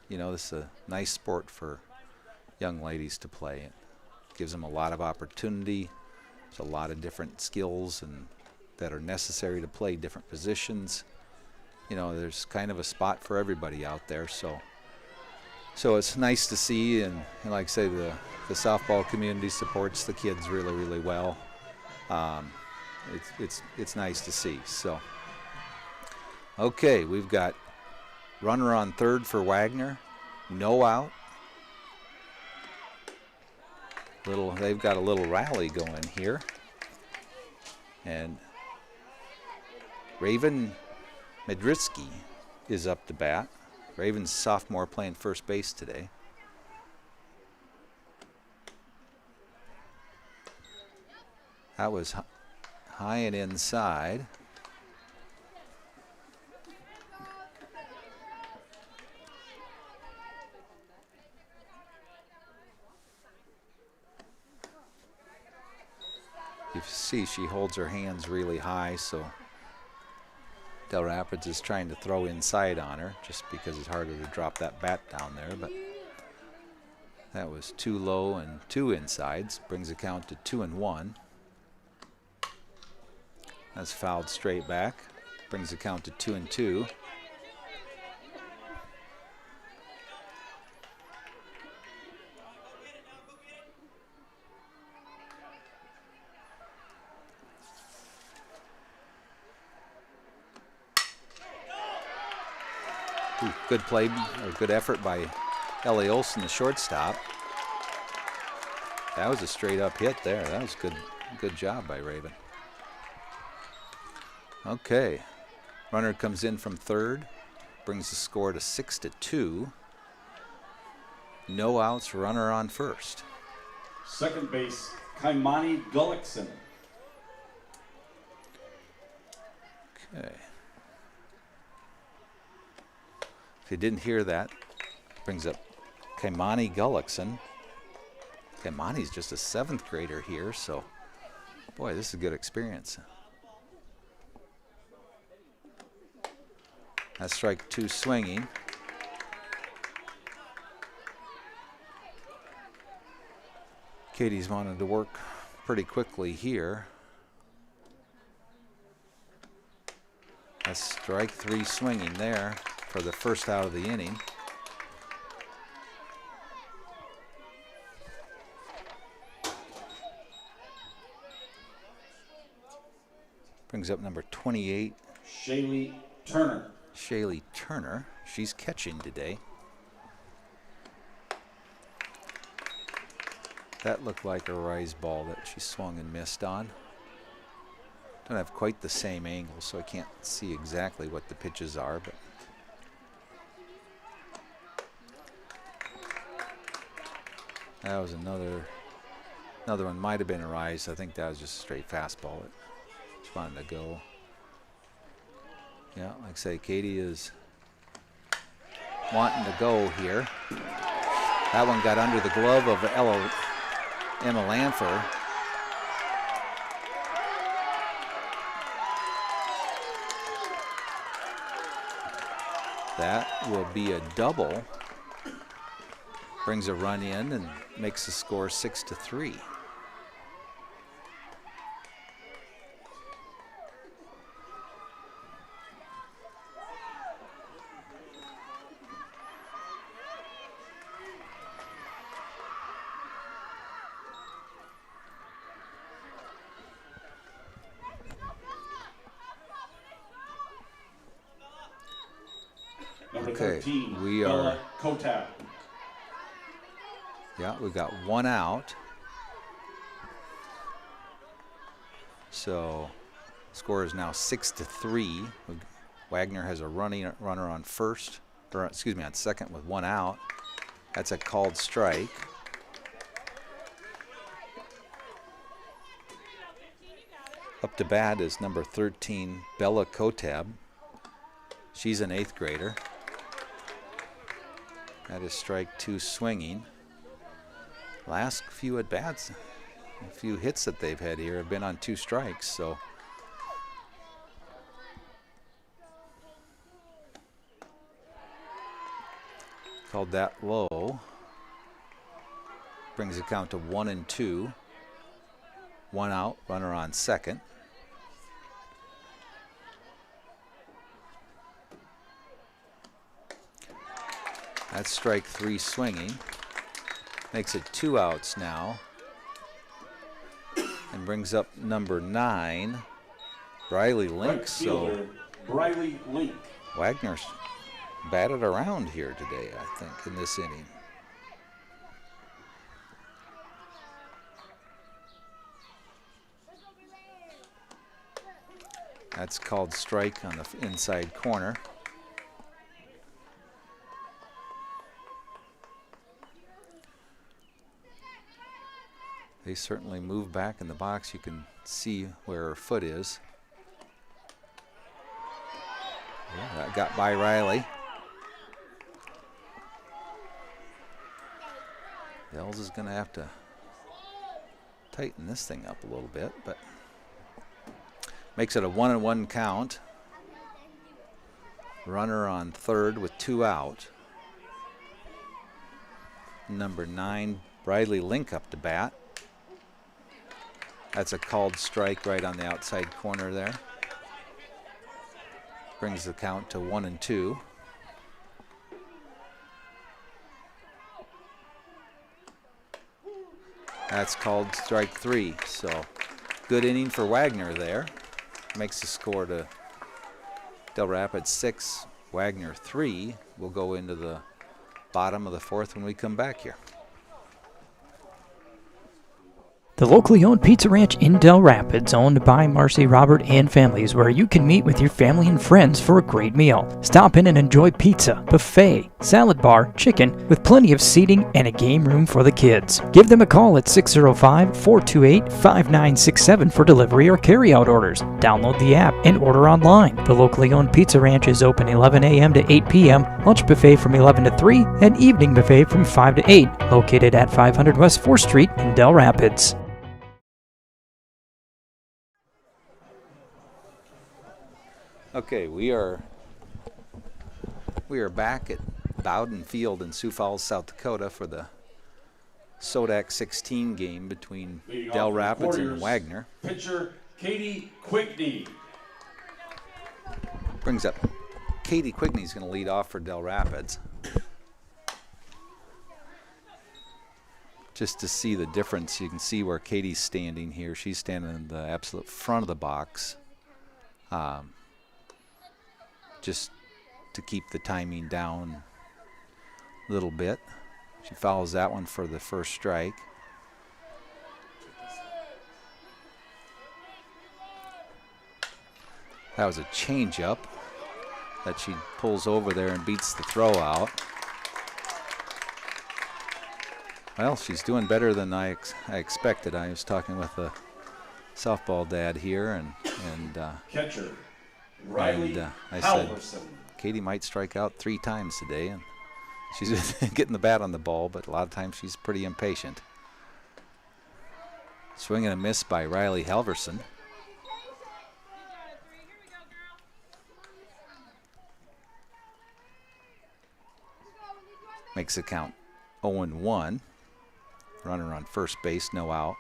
this is a nice sport for young ladies to play. It gives them a lot of opportunity. There's a lot of different skills that are necessary to play different positions. There's kind of a spot for everybody out there. So it's nice to see, and like I say, the softball community supports the kids really, really well. It's nice to see. So, okay, we've got runner on third for Wagner, no out. They've got a little rally going here, and Raven Medrisky is up to bat. Raven's sophomore playing first base today. That was high and inside. You see she holds her hands really high, so Dell Rapids is trying to throw inside on her just because it's harder to drop that bat down there, but that was too low and 2 insides. Brings the count to 2-1. That's fouled straight back. Brings the count to 2-2. Ooh, good play, or good effort by Ellie Olson, the shortstop. That was a straight up hit there. That was good job by Raven. Okay, runner comes in from third, brings the score to 6-2. No outs, runner on first. Second base, Kaimani Gullickson. Okay. If you didn't hear that, brings up Kaimani Gullickson. Kaimani's just a 7th grader here, so boy, this is a good experience. That's strike 2 swinging. Katie's wanted to work pretty quickly here. That's strike 3 swinging there for the first out of the inning. Brings up number 28. Shaylee Turner. Shaylee Turner. She's catching today. That looked like a rise ball that she swung and missed on. Don't have quite the same angle, so I can't see exactly what the pitches are, but that was another one. Might have been a rise. I think that was just a straight fastball. It just wanted to go. Yeah, like I say, Katie is wanting to go here. That one got under the glove of Emma Lanfer. That will be a double. Brings a run in and makes the score 6-3. Number Okay, 13, we Bella are. Kotab. Yeah, we got 1 out. So, score is now 6-3. Wagner has a runner on first, or excuse me, on second with 1 out. That's a called strike. Up to bat is number 13, Bella Kotab. She's an 8th grader. That is strike 2 swinging. Last few at bats, a few hits that they've had here have been on 2 strikes, so called that low. Brings the count to 1-2. 1 out, runner on second. That's strike 3 swinging. Makes it 2 outs now. And brings up number 9, Briley Link. Right So fielder, Briley Link. Wagner's batted around here today, I think, in this inning. That's called strike on the inside corner. They certainly move back in the box. You can see where her foot is. Yeah, that got by Riley. Dells is going to have to tighten this thing up a little bit, but makes it a 1-1 count. Runner on third with 2 out. Number 9, Briley Link up to bat. That's a called strike right on the outside corner there. Brings the count to 1-2. That's called strike 3. So good inning for Wagner there. Makes the score to Dell Rapids 6, Wagner 3. We'll go into the bottom of the 4th when we come back here. The locally owned pizza ranch in Dell Rapids, owned by Marcy, Robert, and families, where you can meet with your family and friends for a great meal. Stop in and enjoy pizza, buffet, salad bar, chicken, with plenty of seating and a game room for the kids. Give them a call at 605-428-5967 for delivery or carry-out orders. Download the app and order online. The locally owned pizza ranch is open 11 a.m. to 8 p.m., lunch buffet from 11 to 3, and evening buffet from 5 to 8, located at 500 West 4th Street in Dell Rapids. Okay, we are back at Bowden Field in Sioux Falls, South Dakota for the SoDak 16 game between Dell Rapids and Wagner. Pitcher Katie Quickney. Brings up Katie Quickney's going to lead off for Dell Rapids. Just to see the difference, you can see where Katie's standing here. She's standing in the absolute front of the box. Just to keep the timing down a little bit. She fouls that one for the first strike. That was a changeup that she pulls over there and beats the throw out. Well, she's doing better than I expected. I was talking with a softball dad here, and Catcher Riley I said, Katie might strike out 3 times today, and she's getting the bat on the ball, but a lot of times she's pretty impatient. Swing and a miss by Riley Halverson. Makes the count 0-1. Runner on first base, no out.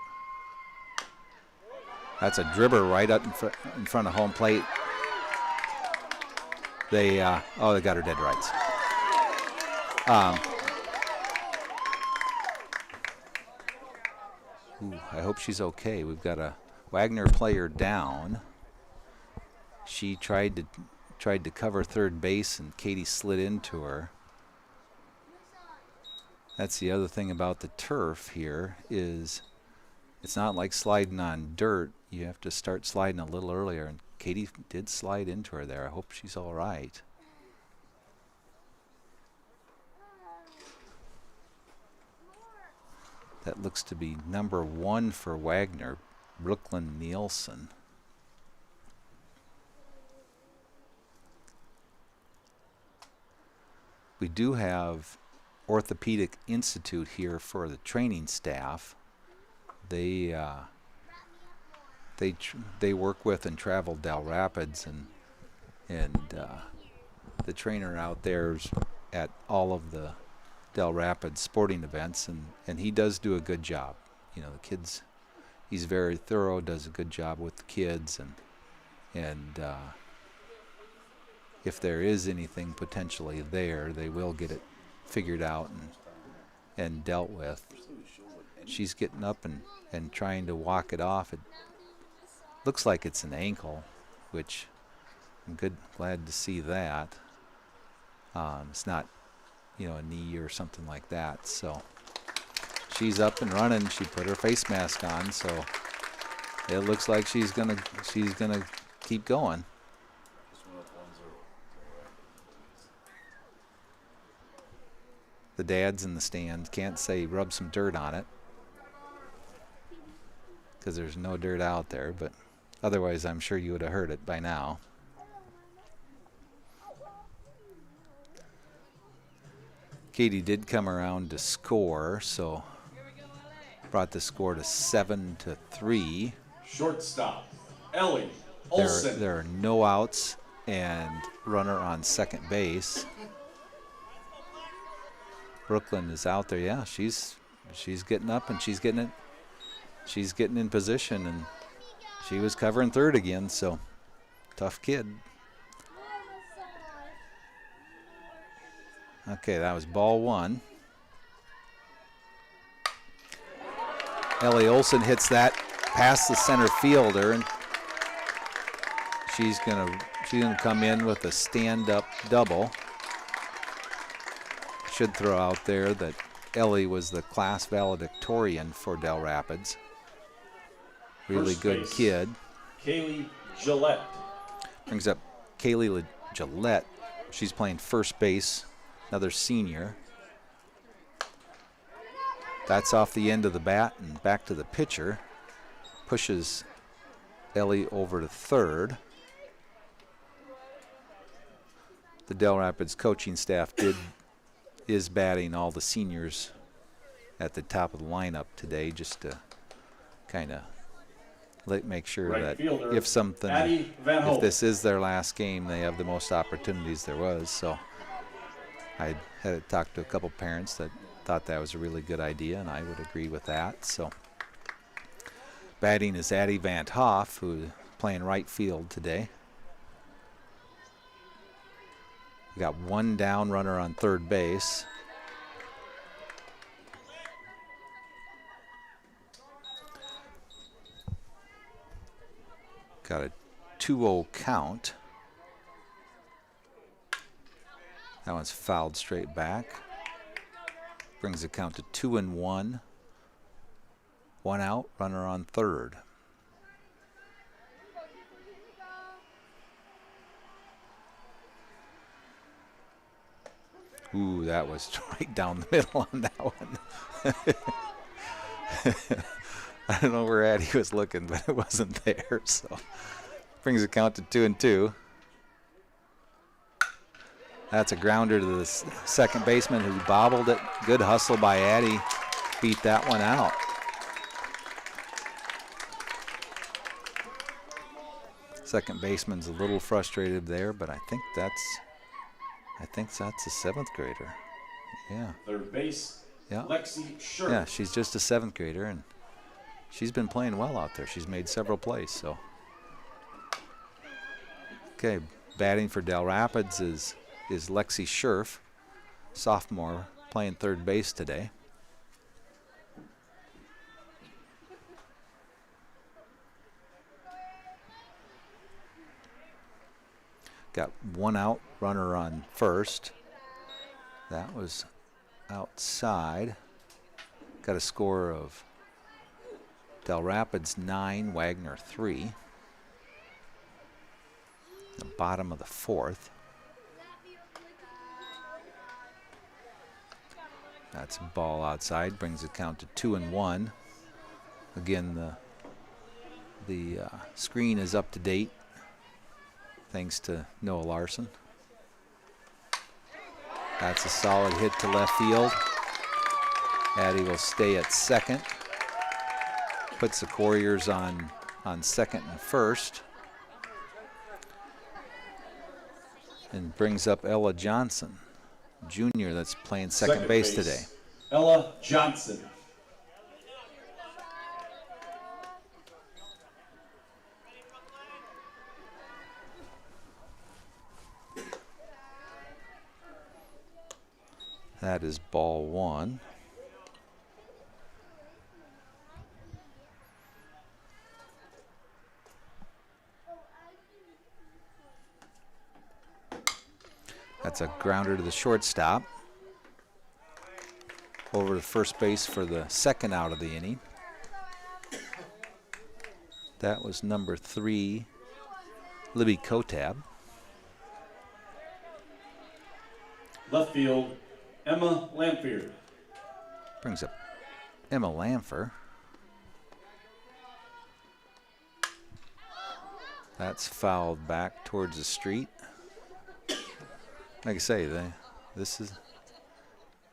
That's a dribber right up in front of home plate. They got her dead rights. I hope she's okay. We've got a Wagner player down. She tried to cover third base, and Katie slid into her. That's the other thing about the turf here is it's not like sliding on dirt. You have to start sliding a little earlier, and Katie did slide into her there. I hope she's all right. That looks to be number 1 for Wagner, Brooklyn Nielsen. We do have Orthopedic Institute here for the training staff. They work with and travel Dell Rapids, and the trainer out there's at all of the Dell Rapids sporting events, and he does do a good job. You know, the kids, he's very thorough, does a good job with the kids, and if there is anything potentially there, they will get it figured out and dealt with. She's getting up and trying to walk it off. It looks like it's an ankle, which I'm glad to see that. It's not, a knee or something like that. So she's up and running. She put her face mask on, so it looks like she's gonna keep going. The dads in the stand can't say rub some dirt on it because there's no dirt out there, but otherwise I'm sure you would have heard it by now. Katie did come around to score, so brought the score to 7-3. Shortstop, Ellie Olson. There are no outs and runner on second base. Brooklyn is out there. Yeah, she's getting up and she's getting in position, and she was covering third again, so tough kid. Okay, that was ball one. Ellie Olson hits that past the center fielder, and she's gonna come in with a stand-up double. Should throw out there that Ellie was the class valedictorian for Dell Rapids. Really First good base, kid. Kaylee Gillette. Brings up Kaylee Gillette. She's playing first base, another senior. That's off the end of the bat and back to the pitcher. Pushes Ellie over to third. The Dell Rapids coaching staff is batting all the seniors at the top of the lineup today, just to kind of make sure Right that fielder, if this is their last game, they have the most opportunities there was. So I had talked to a couple parents that thought that was a really good idea, and I would agree with that. So batting is Addie Van Hoff, who's playing right field today. We got one down runner on third base. Got a 2-0 count. That one's fouled straight back. Brings the count to 2-1. One out, runner on third. Ooh, that was right down the middle on that one. I don't know where Addie was looking, but it wasn't there. So brings the count to 2-2. That's a grounder to the second baseman who bobbled it. Good hustle by Addie. Beat that one out. Second baseman's a little frustrated there, but I think that's a seventh grader. Yeah. Third base, Yeah. Lexi Scherf. Yeah, she's just a seventh grader, and she's been playing well out there. She's made several plays. So, okay, batting for Dell Rapids is Lexi Scherf, sophomore, playing third base today. Got one out, runner on first. That was outside. Got a score of Dell Rapids 9, Wagner 3. The bottom of the fourth. That's a ball outside, brings the count to 2-1. Again, the screen is up to date, thanks to Noah Larson. That's a solid hit to left field. Addie will stay at second. Puts the Quarriers on second and first. And brings up Ella Johnson, junior, that's playing second base today. Ella Johnson. That is ball one. That's a grounder to the shortstop. Over to first base for the second out of the inning. That was number 3, Libby Kotab. Left field, Emma Lamphere. Brings up Emma Lampher. That's fouled back towards the street. Like I say, this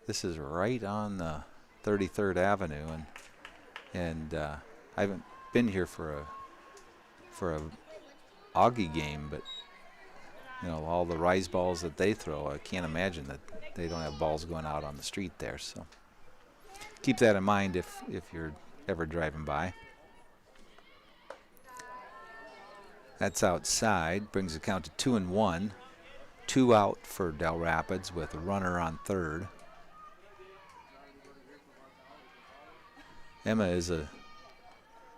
is right on the 33rd Avenue, and And I haven't been here for a Augie game, but you know, all the rise balls that they throw, I can't imagine that they don't have balls going out on the street there. So keep that in mind if you're ever driving by. That's outside, brings the count to 2-1. 2 out for Dell Rapids with a runner on third. Emma is a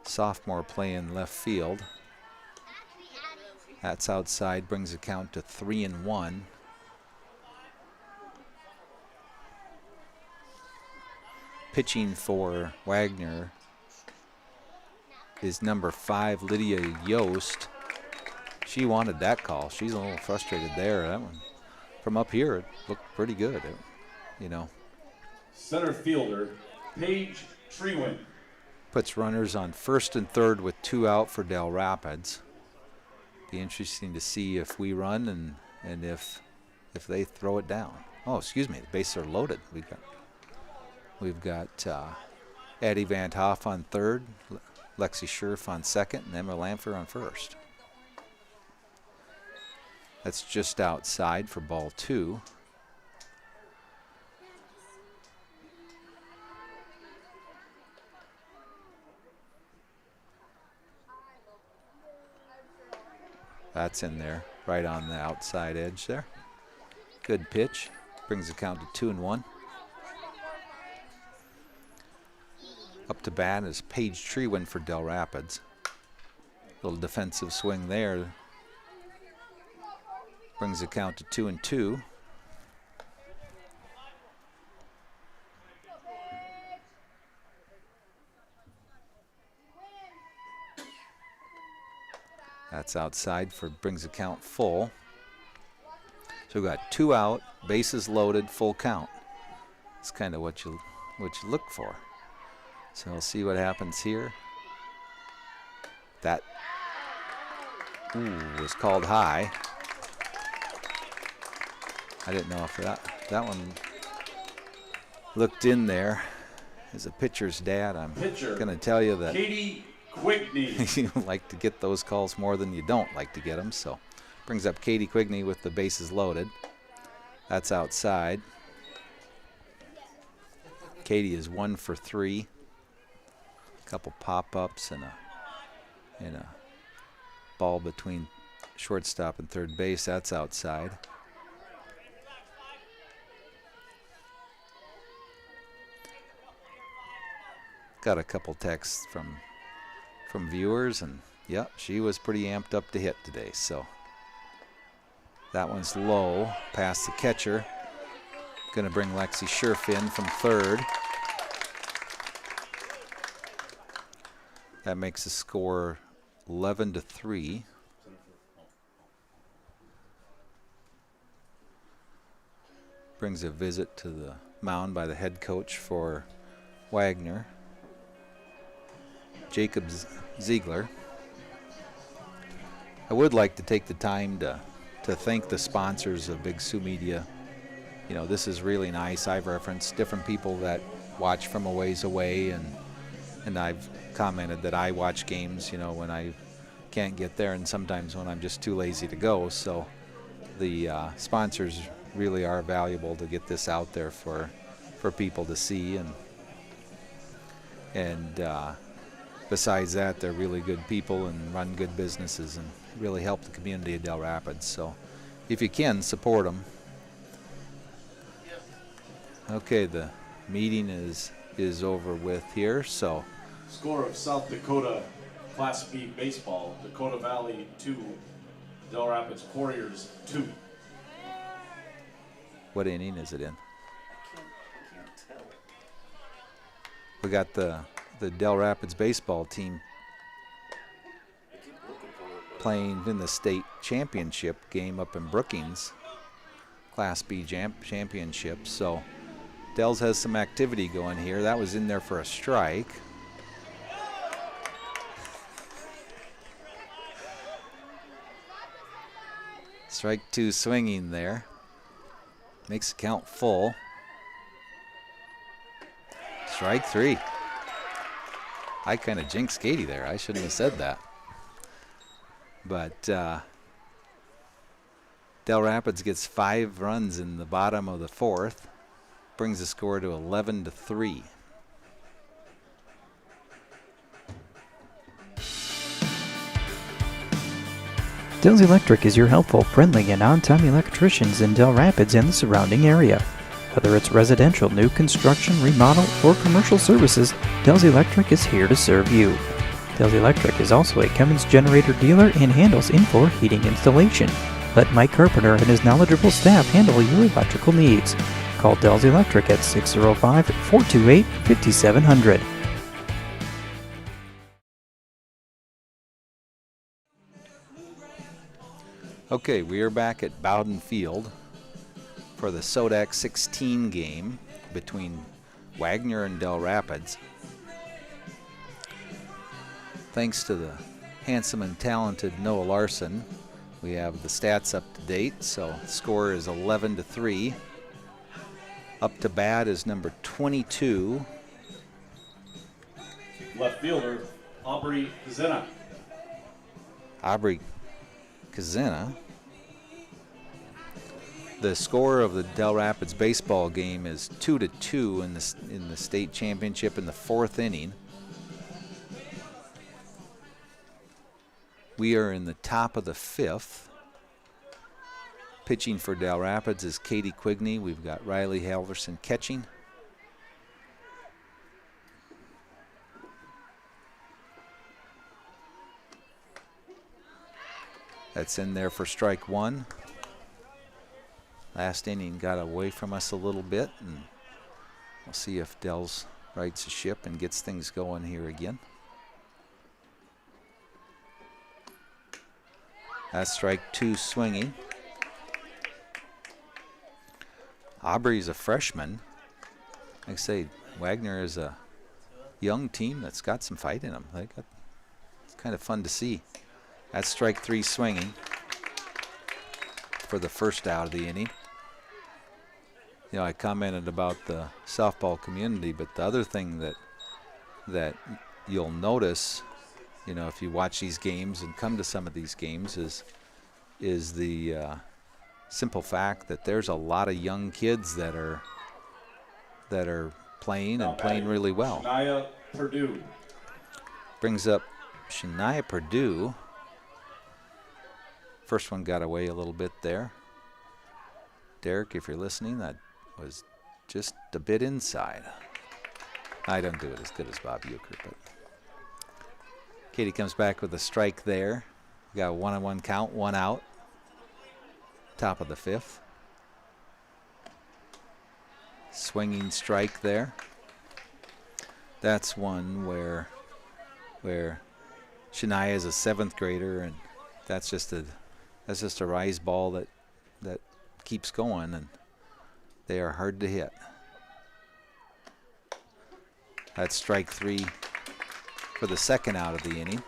sophomore playing left field. That's outside, brings the count to 3-1. Pitching for Wagner is number 5, Lydia Yost. She wanted that call. She's a little frustrated there. That one from up here, it looked pretty good. You know. Center fielder, Paige Trewind. Puts runners on first and third with 2 out for Dell Rapids. Be interesting to see if we run and if they throw it down. Oh, excuse me, the bases are loaded. We've got Addie Van Hoff on third, Lexi Scherf on second, and Emma Lamfer on first. That's just outside for ball 2. That's in there, right on the outside edge there. Good pitch, brings the count to 2-1. Up to bat is Paige Trewind for Dell Rapids. Little defensive swing there. Brings the count to 2-2. That's outside for brings the count full. So we've got 2 out, bases loaded, full count. It's kind of what you look for. So we'll see what happens here. That was called high. I didn't know if that one looked in there. As a pitcher's dad, I'm going to tell you that Katie Quigney. you like to get those calls more than you don't like to get them. So brings up Katie Quigney with the bases loaded. That's outside. Katie is 1 for 3. A couple pop-ups and a ball between shortstop and third base. That's outside. Got a couple texts from viewers, and yep, she was pretty amped up to hit today. So that one's low, past the catcher. Gonna bring Lexi Scherf in from third. That makes the score 11-3. Brings a visit to the mound by the head coach for Wagner, Jacob Ziegler. I would like to take the time to thank the sponsors of Big Sioux Media. You know, this is really nice. I've referenced different people that watch from a ways away, and I've commented that I watch games, you know, when I can't get there and sometimes when I'm just too lazy to go. So the sponsors really are valuable to get this out there for people to see, and besides that, they're really good people and run good businesses and really help the community of Dell Rapids. So if you can, support them. Okay, the meeting is over with here. So Score of South Dakota Class B baseball: Dakota Valley 2, Dell Rapids Quarriers 2. what inning is it in? We got the Dell Rapids baseball team playing in the state championship game up in Brookings, Class B championship. So Dells has some activity going here. That was in there for a strike. Strike 2 swinging there. Makes the count full. Strike 3. I kind of jinxed Katie there. I shouldn't have said that. But Dell Rapids gets 5 runs in the bottom of the 4th, brings the score to 11-3. Dell's Electric is your helpful, friendly, and on-time electricians in Dell Rapids and the surrounding area. Whether it's residential, new construction, remodel, or commercial services, Dell's Electric is here to serve you. Dell's Electric is also a Cummins generator dealer and handles in-floor heating installation. Let Mike Carpenter and his knowledgeable staff handle your electrical needs. Call Dell's Electric at 605-428-5700. Okay, we are back at Bowden Field for the SoDak 16 game between Wagner and Dell Rapids. Thanks to the handsome and talented Noah Larson, we have the stats up to date. So the score is 11-3. Up to bat is number 22. Left fielder, Aubrey Kazena. Aubrey Kazena. The score of the Dell Rapids baseball game is 2-2 in the state championship in the 4th inning. We are in the top of the 5th. Pitching for Dell Rapids is Katie Quigney. We've got Riley Halverson catching. That's in there for strike 1. Last inning got away from us a little bit, and we'll see if Dell's rights a ship and gets things going here again. That's strike 2 swinging. Aubrey's a freshman. Like I say, Wagner is a young team that's got some fight in them. It's kind of fun to see. That's strike 3 swinging for the first out of the inning. You know, I commented about the softball community, but the other thing that you'll notice, you know, if you watch these games and come to some of these games, is the simple fact that there's a lot of young kids that are playing and playing really well. Shania Purdue. Brings up Shania Purdue. First one got away a little bit there. Derek, if you're listening, that was just a bit inside. I don't do it as good as Bob Euchre, but Katie comes back with a strike there. We got a 1-1 count, 1 out. Top of the 5th. Swinging strike there. That's one where Shania is a 7th grader, and that's just a rise ball that keeps going, and they are hard to hit. That's strike 3 for the second out of the inning.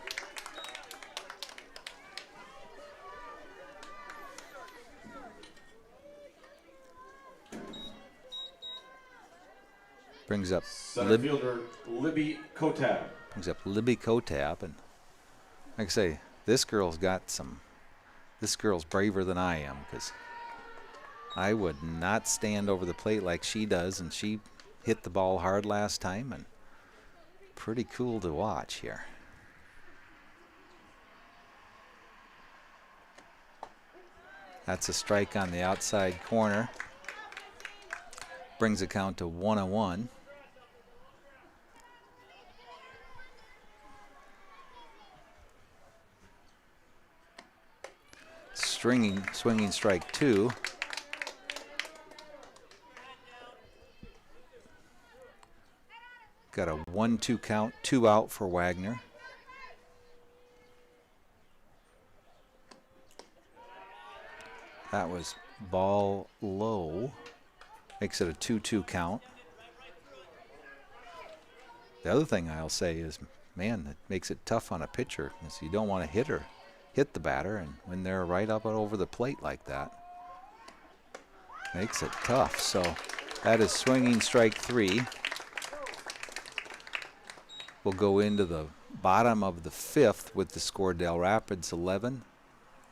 Brings up Center fielder Libby Kotab. Brings up Libby Kotab, and like I say, this girl's braver than I am, because I would not stand over the plate like she does, and she hit the ball hard last time, and pretty cool to watch here. That's a strike on the outside corner. Brings the count to 1-1. Swinging strike 2. Got a 1-2 count, 2 out for Wagner. That was ball low. Makes it a 2-2 count. The other thing I'll say is, man, it makes it tough on a pitcher, because you don't want to hit the batter, and when they're right up over the plate like that, makes it tough. So that is swinging strike 3. will go into the bottom of the 5th with the score Dell Rapids 11,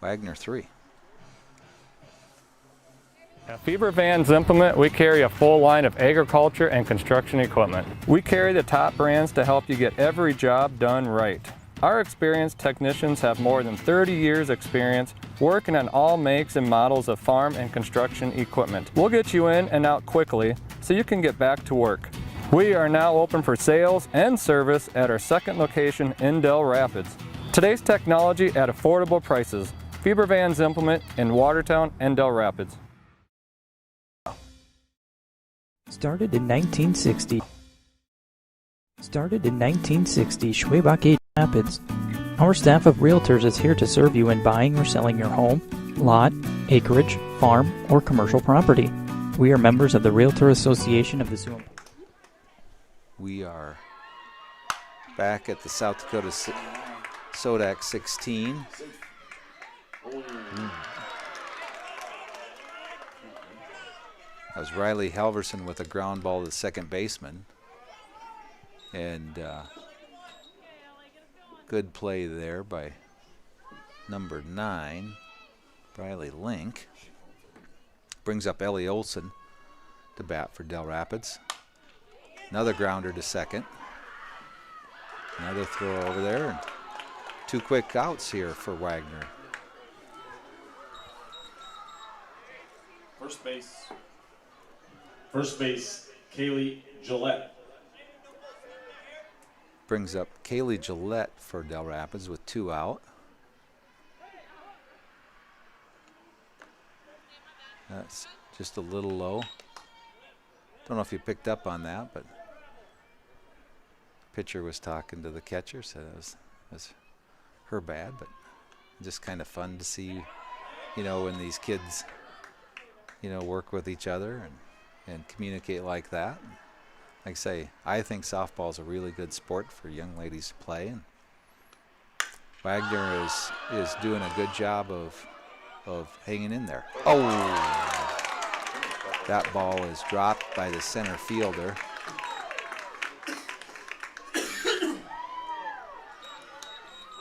Wagner 3. At Feber Vans Implement, we carry a full line of agriculture and construction equipment. We carry the top brands to help you get every job done right. Our experienced technicians have more than 30 years experience working on all makes and models of farm and construction equipment. We'll get you in and out quickly so you can get back to work. We are now open for sales and service at our second location in Dell Rapids. Today's technology at affordable prices. Feber Vans Implement in Watertown and Dell Rapids. Started in 1960. Schwabach Rapids. Our staff of realtors is here to serve you in buying or selling your home, lot, acreage, farm, or commercial property. We are members of the Realtor Association of the Sioux. We are back at the South Dakota SoDak 16. That was Riley Halverson with a ground ball to the second baseman. And good play there by number 9, Riley Link. Brings up Ellie Olson to bat for Dell Rapids. Another grounder to second. Another throw over there. And 2 quick outs here for Wagner. First base, Kaylee Gillette. Brings up Kaylee Gillette for Dell Rapids with 2 out. That's just a little low. Don't know if you picked up on that, but pitcher was talking to the catcher, said it was her bad, but just kind of fun to see, you know, when these kids, you know, work with each other and communicate like that. Like I say, I think softball is a really good sport for young ladies to play, and Wagner is doing a good job of hanging in there. Oh, that ball is dropped by the center fielder.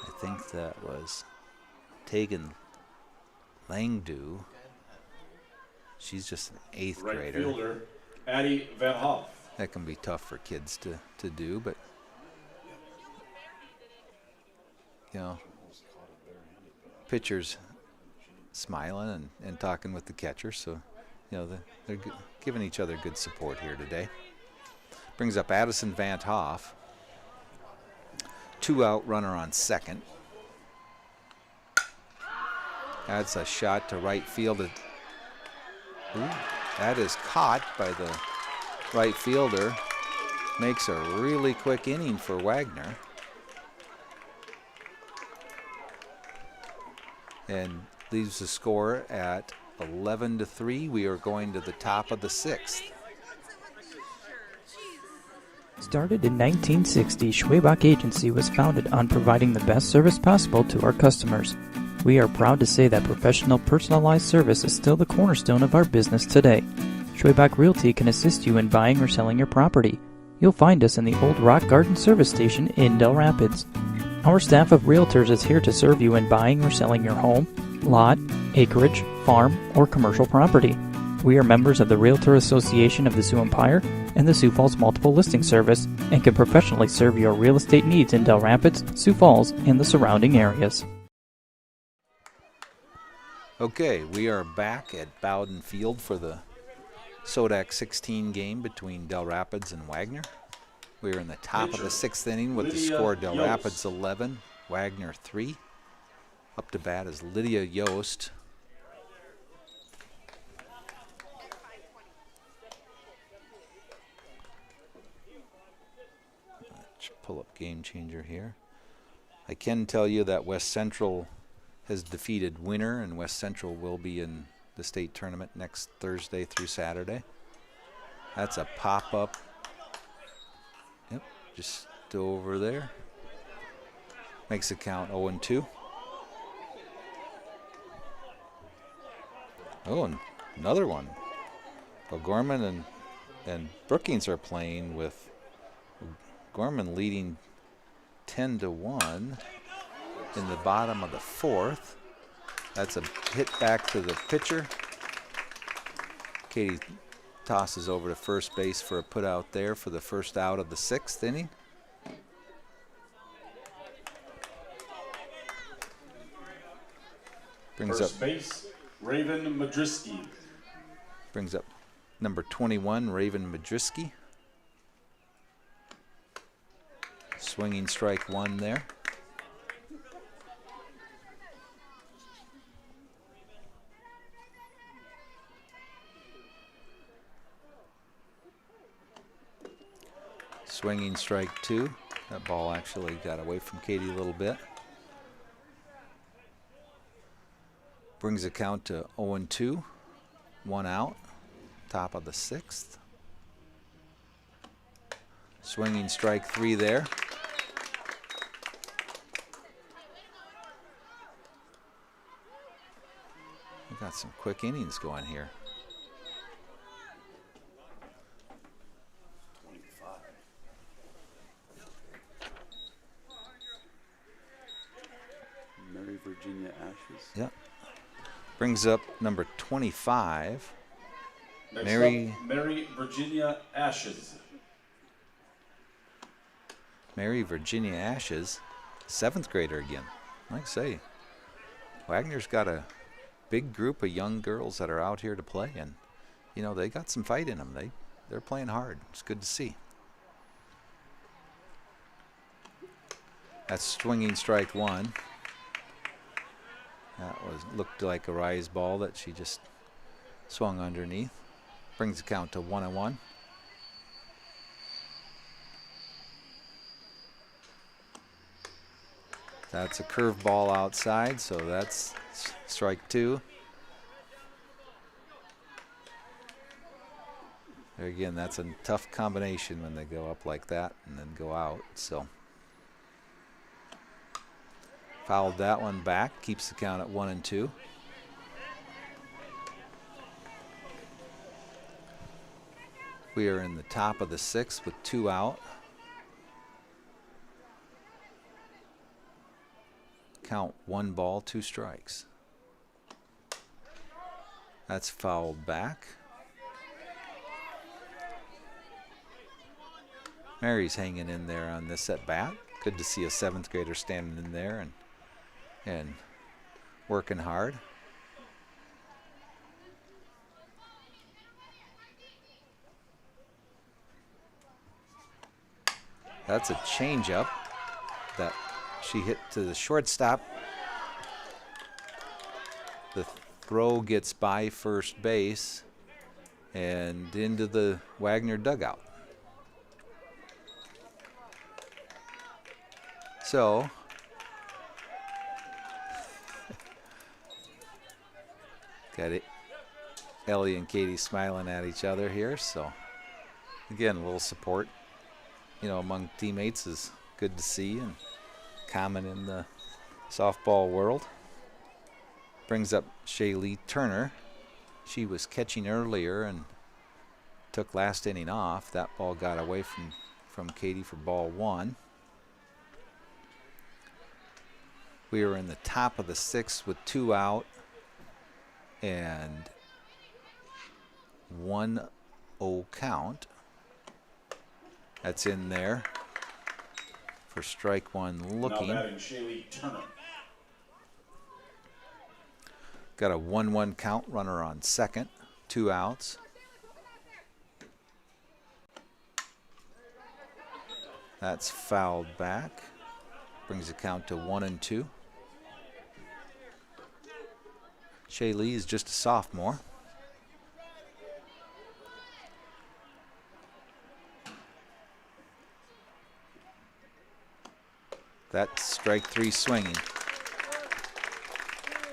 I think that was Tegan Langdu. She's just an 8th Right grader. fielder, Addie Van Hoff. That can be tough for kids to do, but you know, pitchers smiling and talking with the catcher, so you know they're giving each other good support here today. Brings up Addison Van Hoff. 2 out runner on second. That's a shot to right field. Ooh, that is caught by the right fielder. Makes a really quick inning for Wagner. And leaves the score at 11-3. We are going to the top of the 6th. Started in 1960, Schwabach Agency was founded on providing the best service possible to our customers. We are proud to say that professional, personalized service is still the cornerstone of our business today. Schwabach Realty can assist you in buying or selling your property. You'll find us in the Old Rock Garden Service Station in Dell Rapids. Our staff of realtors is here to serve you in buying or selling your home, lot, acreage, farm, or commercial property. We are members of the Realtor Association of the Sioux Empire and the Sioux Falls Multiple Listing Service and can professionally serve your real estate needs in Dell Rapids, Sioux Falls, and the surrounding areas. Okay, we are back at Bowden Field for the SoDak 16 game between Dell Rapids and Wagner. We are in the top of the 6th inning with the score Dell Rapids 11, Wagner 3. Up to bat is Lydia Yost. Let's pull up Game Changer here. I can tell you that West Central has defeated Winter, and West Central will be in the state tournament next Thursday through Saturday. That's a pop-up. Yep, just over there. Makes the count 0-2. Oh, and another one. Well, Gorman and Brookings are playing with Gorman leading 10-1 in the bottom of the fourth. That's a hit back to the pitcher. Katie tosses over to first base for a put out there for the first out of the sixth inning. Brings First up base, Raven Madriski. Brings up number 21, Raven Madriski. Swinging strike one there. Swinging strike two. That ball actually got away from Katie a little bit. Brings the count to 0-2. One out. Top of the sixth. Swinging strike three there. We got some quick innings going here. Mary Virginia Ashes. Yep. Brings up number 25. Next Mary Virginia Ashes. Mary Virginia Ashes, 7th grader again. Like I say, Wagner's got a big group of young girls that are out here to play, and you know they got some fight in them. They're playing hard. It's good to see. That's swinging strike one. That looked like a rise ball that she just swung underneath. Brings the count to 1-1. That's a curve ball outside, so that's strike two. There again, that's a tough combination when they go up like that and then go out. So fouled that one back, keeps the count at 1-2. We are in the top of the sixth with 2 out. Count 1 ball, 2 strikes. That's fouled back. Mary's hanging in there on this at bat. Good to see a 7th grader standing in there and working hard. That's a changeup that she hit to the shortstop. The throw gets by first base and into the Wagner dugout. So got it. Ellie and Katie smiling at each other here. So again, a little support, you know, among teammates is good to see and common in the softball world. Brings up Shaylee Turner. She was catching earlier and took last inning off. That ball got away from Katie for ball 1. We are in the top of the sixth with 2 out and 1-0 count. That's in there for strike one looking. Now batting Shaylee Turner. Got a 1-1 count, runner on second, 2 outs. That's fouled back. Brings the count to 1-2. Shaylee is just a sophomore. That's strike 3 swinging.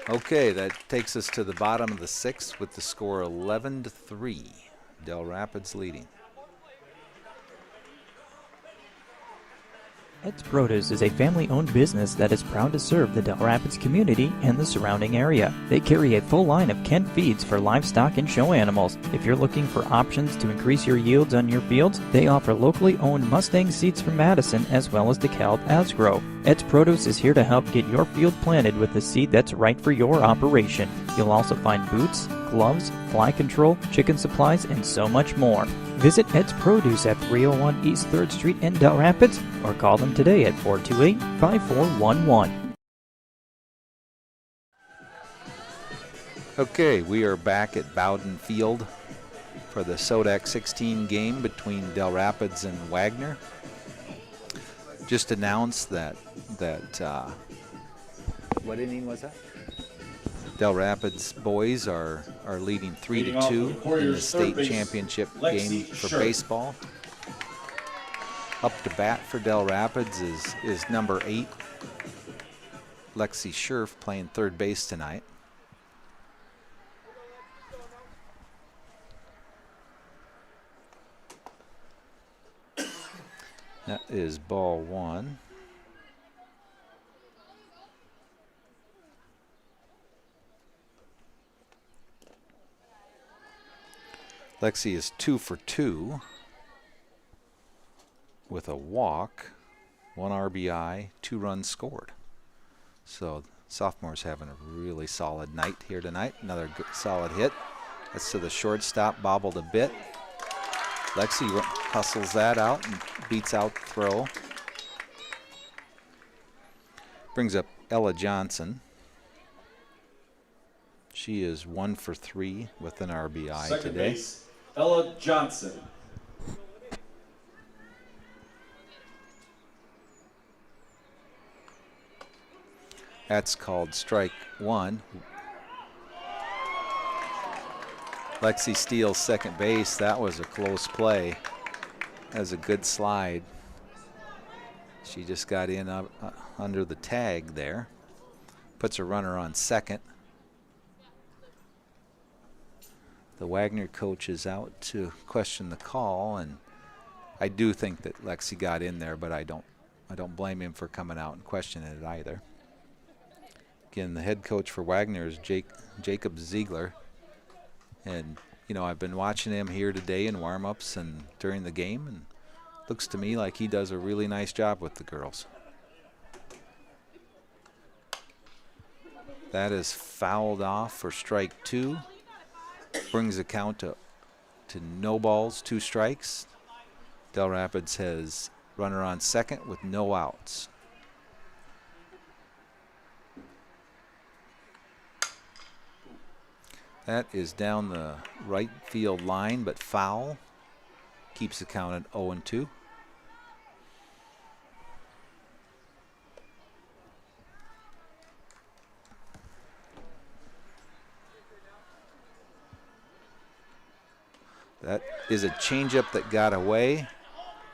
Okay, that takes us to the bottom of the sixth with the score 11-3. Dell Rapids leading. Ed's Produce is a family-owned business that is proud to serve the Dell Rapids community and the surrounding area. They carry a full line of Kent feeds for livestock and show animals. If you're looking for options to increase your yields on your fields, they offer locally owned Mustang seeds from Madison as well as DeKalb Asgrow. Ed's Produce is here to help get your field planted with the seed that's right for your operation. You'll also find boots, gloves, fly control, chicken supplies, and so much more. Visit Ed's Produce at 301 East 3rd Street in Dell Rapids or call them today at 428-5411. Okay, we are back at Bowden Field for the SoDak 16 game between Dell Rapids and Wagner. Just announced that what inning was that? Dell Rapids boys are leading 3-2 in the state championship game for baseball. Up to bat for Dell Rapids is number 8, Lexi Scherf, playing third base tonight. That is ball 1. Lexi is 2 for 2 with a walk, 1 RBI, 2 runs scored. So sophomore's having a really solid night here tonight. Another good, solid hit. That's to the shortstop, bobbled a bit. Lexi hustles that out and beats out the throw. Brings up Ella Johnson. She is 1 for 3 with an RBI Second today. Base, Ella Johnson. That's called strike 1. Lexi steals second base. That was a close play. That was a good slide. She just got in under the tag there. Puts a runner on second. The Wagner coach is out to question the call, and I do think that Lexi got in there, but I don't blame him for coming out and questioning it either. Again, the head coach for Wagner is Jacob Ziegler, and you know, I've been watching him here today in warm-ups and during the game, and looks to me like he does a really nice job with the girls. That is fouled off for strike 2. Brings the count to no balls, 2 strikes. Dell Rapids has runner on second with no outs. That is down the right field line, but foul. Keeps the count at 0-2. That is a changeup that got away.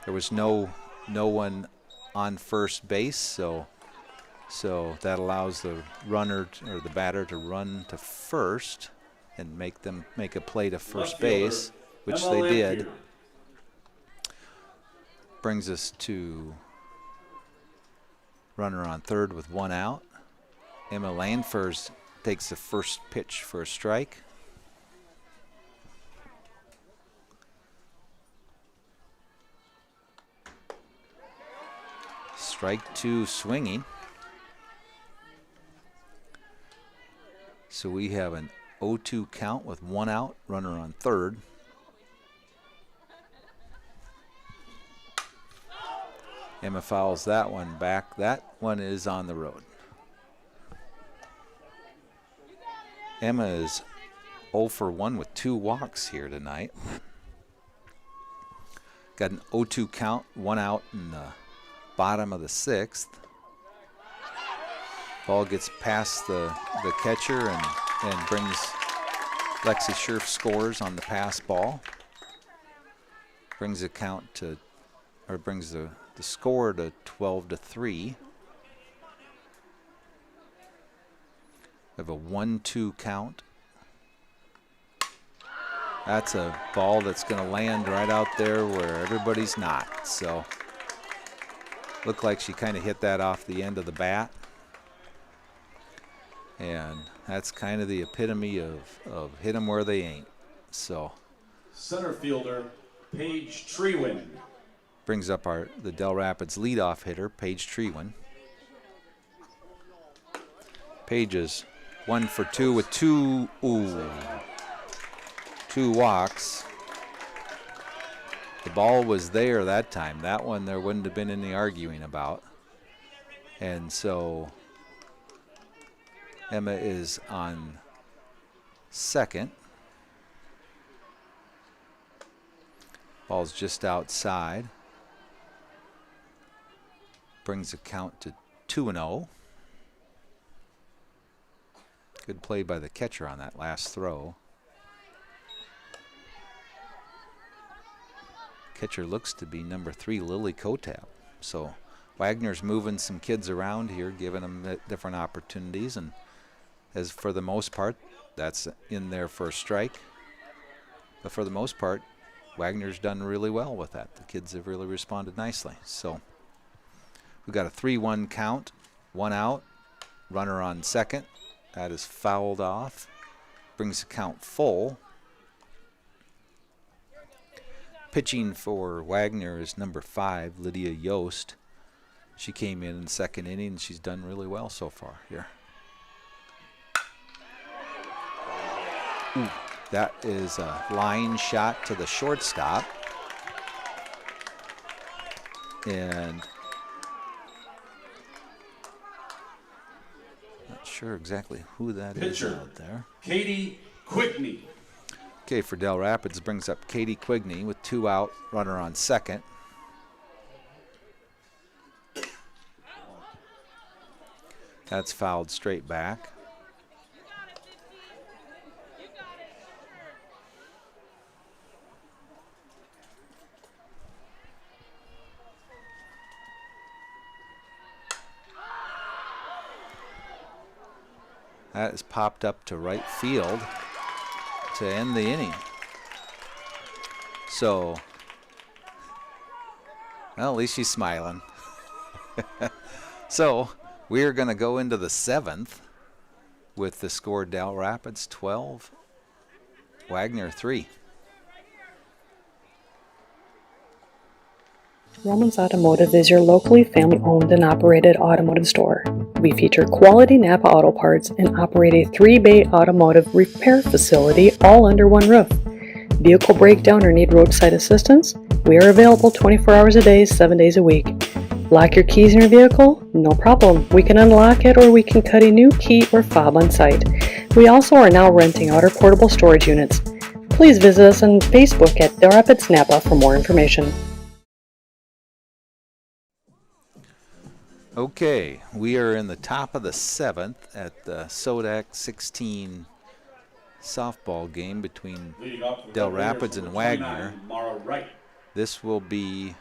There was no one on first base, so that allows the runner or the batter to run to first and make a play to first base, which they did. Brings us to runner on third with 1 out. Emma Landfors takes the first pitch for a strike. Strike 2 swinging. So we have an 0-2 count with 1 out, runner on third. Emma fouls that one back. That one is on the road. Emma is 0 for 1 with 2 walks here tonight. Got an 0-2 count, 1 out in the bottom of the 6th. Ball gets past the catcher and brings Lexi Scherf scores on the pass ball. Brings the count to, or brings the score to 12-3. We have a 1-2 count. That's a ball that's going to land right out there where everybody's not. So Looked like she kind of hit that off the end of the bat. And that's kind of the epitome of hit them where they ain't. So Center fielder, Paige Trewin. brings up the Dell Rapids leadoff hitter, Paige Trewin. Paige is 1 for 2 with two walks. The ball was there that time. That one there wouldn't have been any arguing about. And so Emma is on second. Ball's just outside. Brings the count to 2-0. Good play by the catcher on that last throw. Catcher looks to be number 3, Lily Kotap. So Wagner's moving some kids around here, giving them different opportunities, and as for the most part, that's in there for a strike. But for the most part, Wagner's done really well with that. The kids have really responded nicely. So we've got a 3-1 count, 1 out, runner on second. That is fouled off. Brings the count full. Pitching for Wagner is number 5, Lydia Yost. She came in the second inning, and she's done really well so far here. Ooh, that is a line shot to the shortstop. And not sure exactly who that is out there. Katie Quigney. Okay, for Dell Rapids, brings up Katie Quigney with 2 out, runner on second. That's fouled straight back. That is popped up to right field to end the inning. So, well, at least she's smiling. So, we're going to go into the 7th with the score Dell Rapids 12, Wagner 3. Romans Automotive is your locally family-owned and operated automotive store. We feature quality Napa auto parts and operate a 3-bay automotive repair facility all under one roof. Vehicle breakdown or need roadside assistance? We are available 24 hours a day, 7 days a week. Lock your keys in your vehicle? No problem. We can unlock it or we can cut a new key or fob on site. We also are now renting out our portable storage units. Please visit us on Facebook at Dell Rapids Napa for more information. Okay, we are in the top of the 7th at the SoDak 16 softball game between Dell Rapids and Wagner. This will be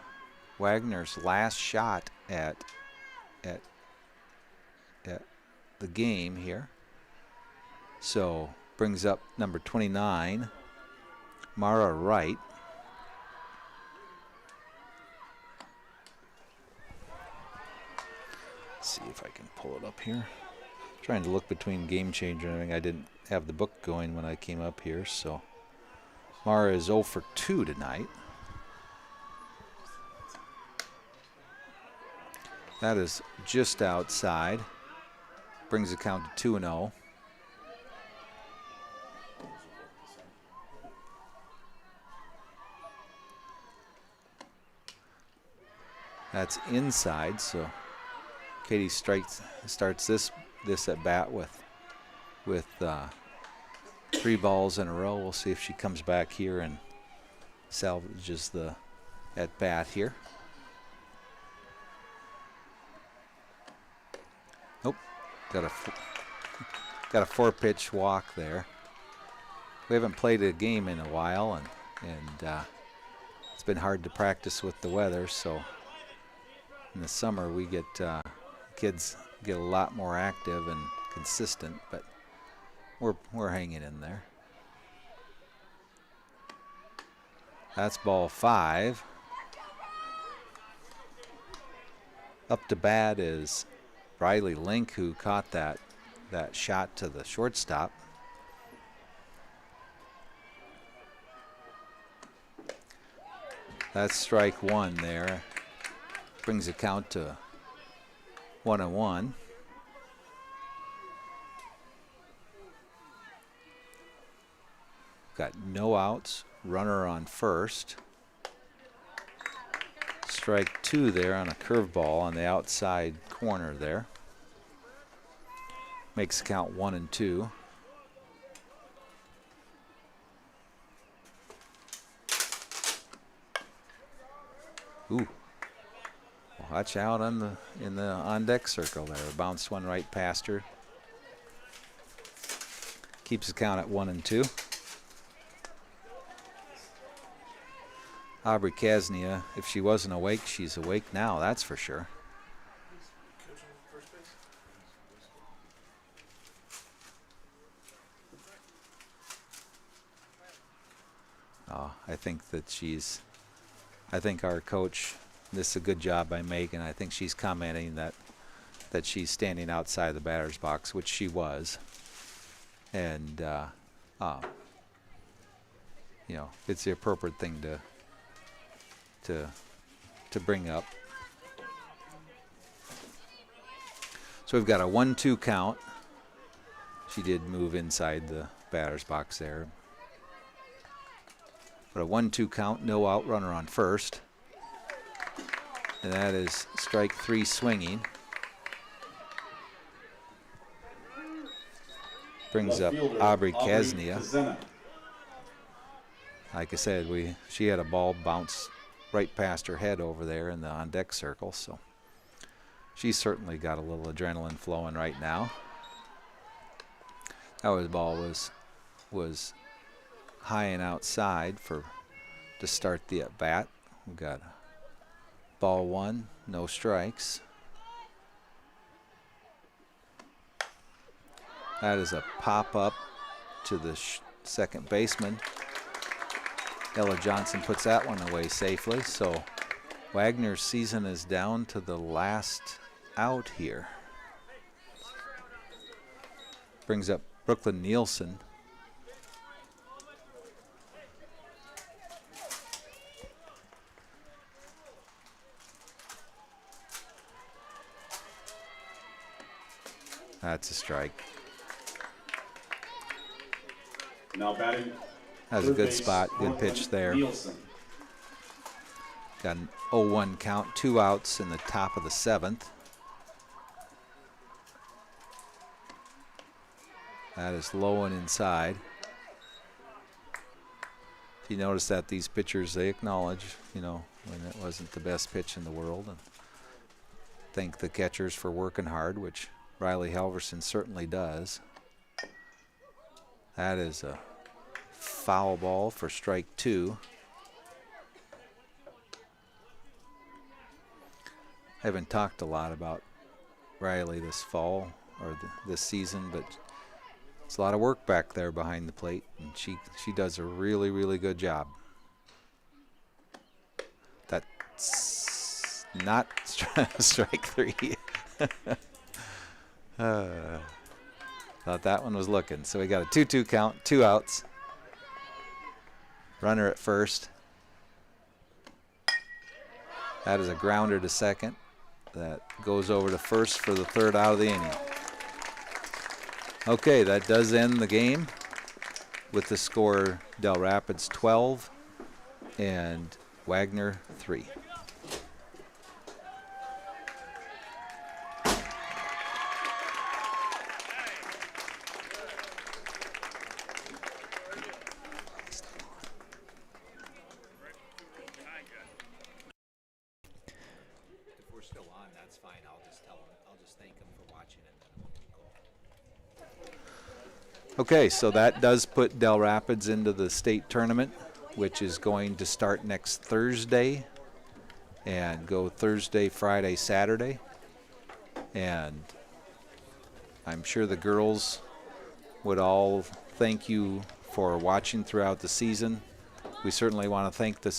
Wagner's last shot at the game here. So brings up number 29, Mara Wright. See if I can pull it up here. Trying to look between Game Changer and everything. I didn't have the book going when I came up here, so Mara is 0 for 2 tonight. That is just outside. Brings the count to 2-0. That's inside, so Katie starts this at bat with 3 balls in a row. We'll see if she comes back here and salvages the at bat here. Nope, got a 4-pitch walk there. We haven't played a game in a while, and it's been hard to practice with the weather. So in the summer we get kids get a lot more active and consistent, but we're hanging in there. That's ball 5. Up to bat is Riley Link, who caught that shot to the shortstop. That's strike one there. Brings the count to 1-1. Got no outs, runner on first. Strike two there on a curveball on the outside corner there. Makes the count 1-2. Ooh. Watch out in the on deck circle there. Bounced one right past her. Keeps the count at 1-2. Aubrey Kasnia, if she wasn't awake, she's awake now, that's for sure. I think our coach, this is a good job by Megan. I think she's commenting that she's standing outside the batter's box, which she was. And, you know, it's the appropriate thing to bring up. So we've got a 1-2 count. She did move inside the batter's box there. But a 1-2 count, no out, runner on first. And that is strike three swinging. Brings up Aubrey Kasnia. Like I said, she had a ball bounce right past her head over there in the on deck circle, so she's certainly got a little adrenaline flowing right now. That ball was high and outside to start the at bat. We've got ball one, no strikes. That is a pop up to the second baseman. Ella Johnson puts that one away safely. So Wagner's season is down to the last out here. Brings up Brooklyn Nielsen. That's a strike. Now batting. That was a good spot, good pitch there. Nielsen. Got an 0-1 count, 2 outs in the top of the 7th. That is low and inside. If you notice that these pitchers, they acknowledge, you know, when it wasn't the best pitch in the world, and thank the catchers for working hard, which Riley Halverson certainly does. That is a foul ball for strike two. I haven't talked a lot about Riley this fall or this season, but it's a lot of work back there behind the plate, and she does a really, really good job. That's not strike three. Thought that one was looking. So we got a 2-2 count, 2 outs. Runner at first. That is a grounder to second. That goes over to first for the third out of the inning. Okay, that does end the game with the score Dell Rapids 12 and Wagner 3. Okay, so that does put Dell Rapids into the state tournament, which is going to start next Thursday and go Thursday, Friday, Saturday. And I'm sure the girls would all thank you for watching throughout the season. We certainly want to thank the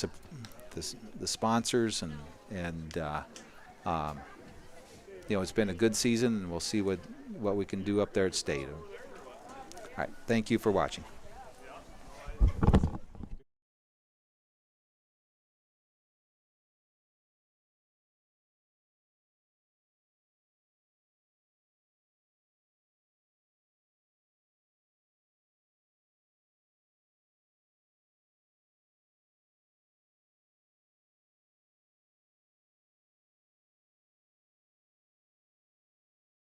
sponsors and it's been a good season, and we'll see what we can do up there at state. All right, thank you for watching.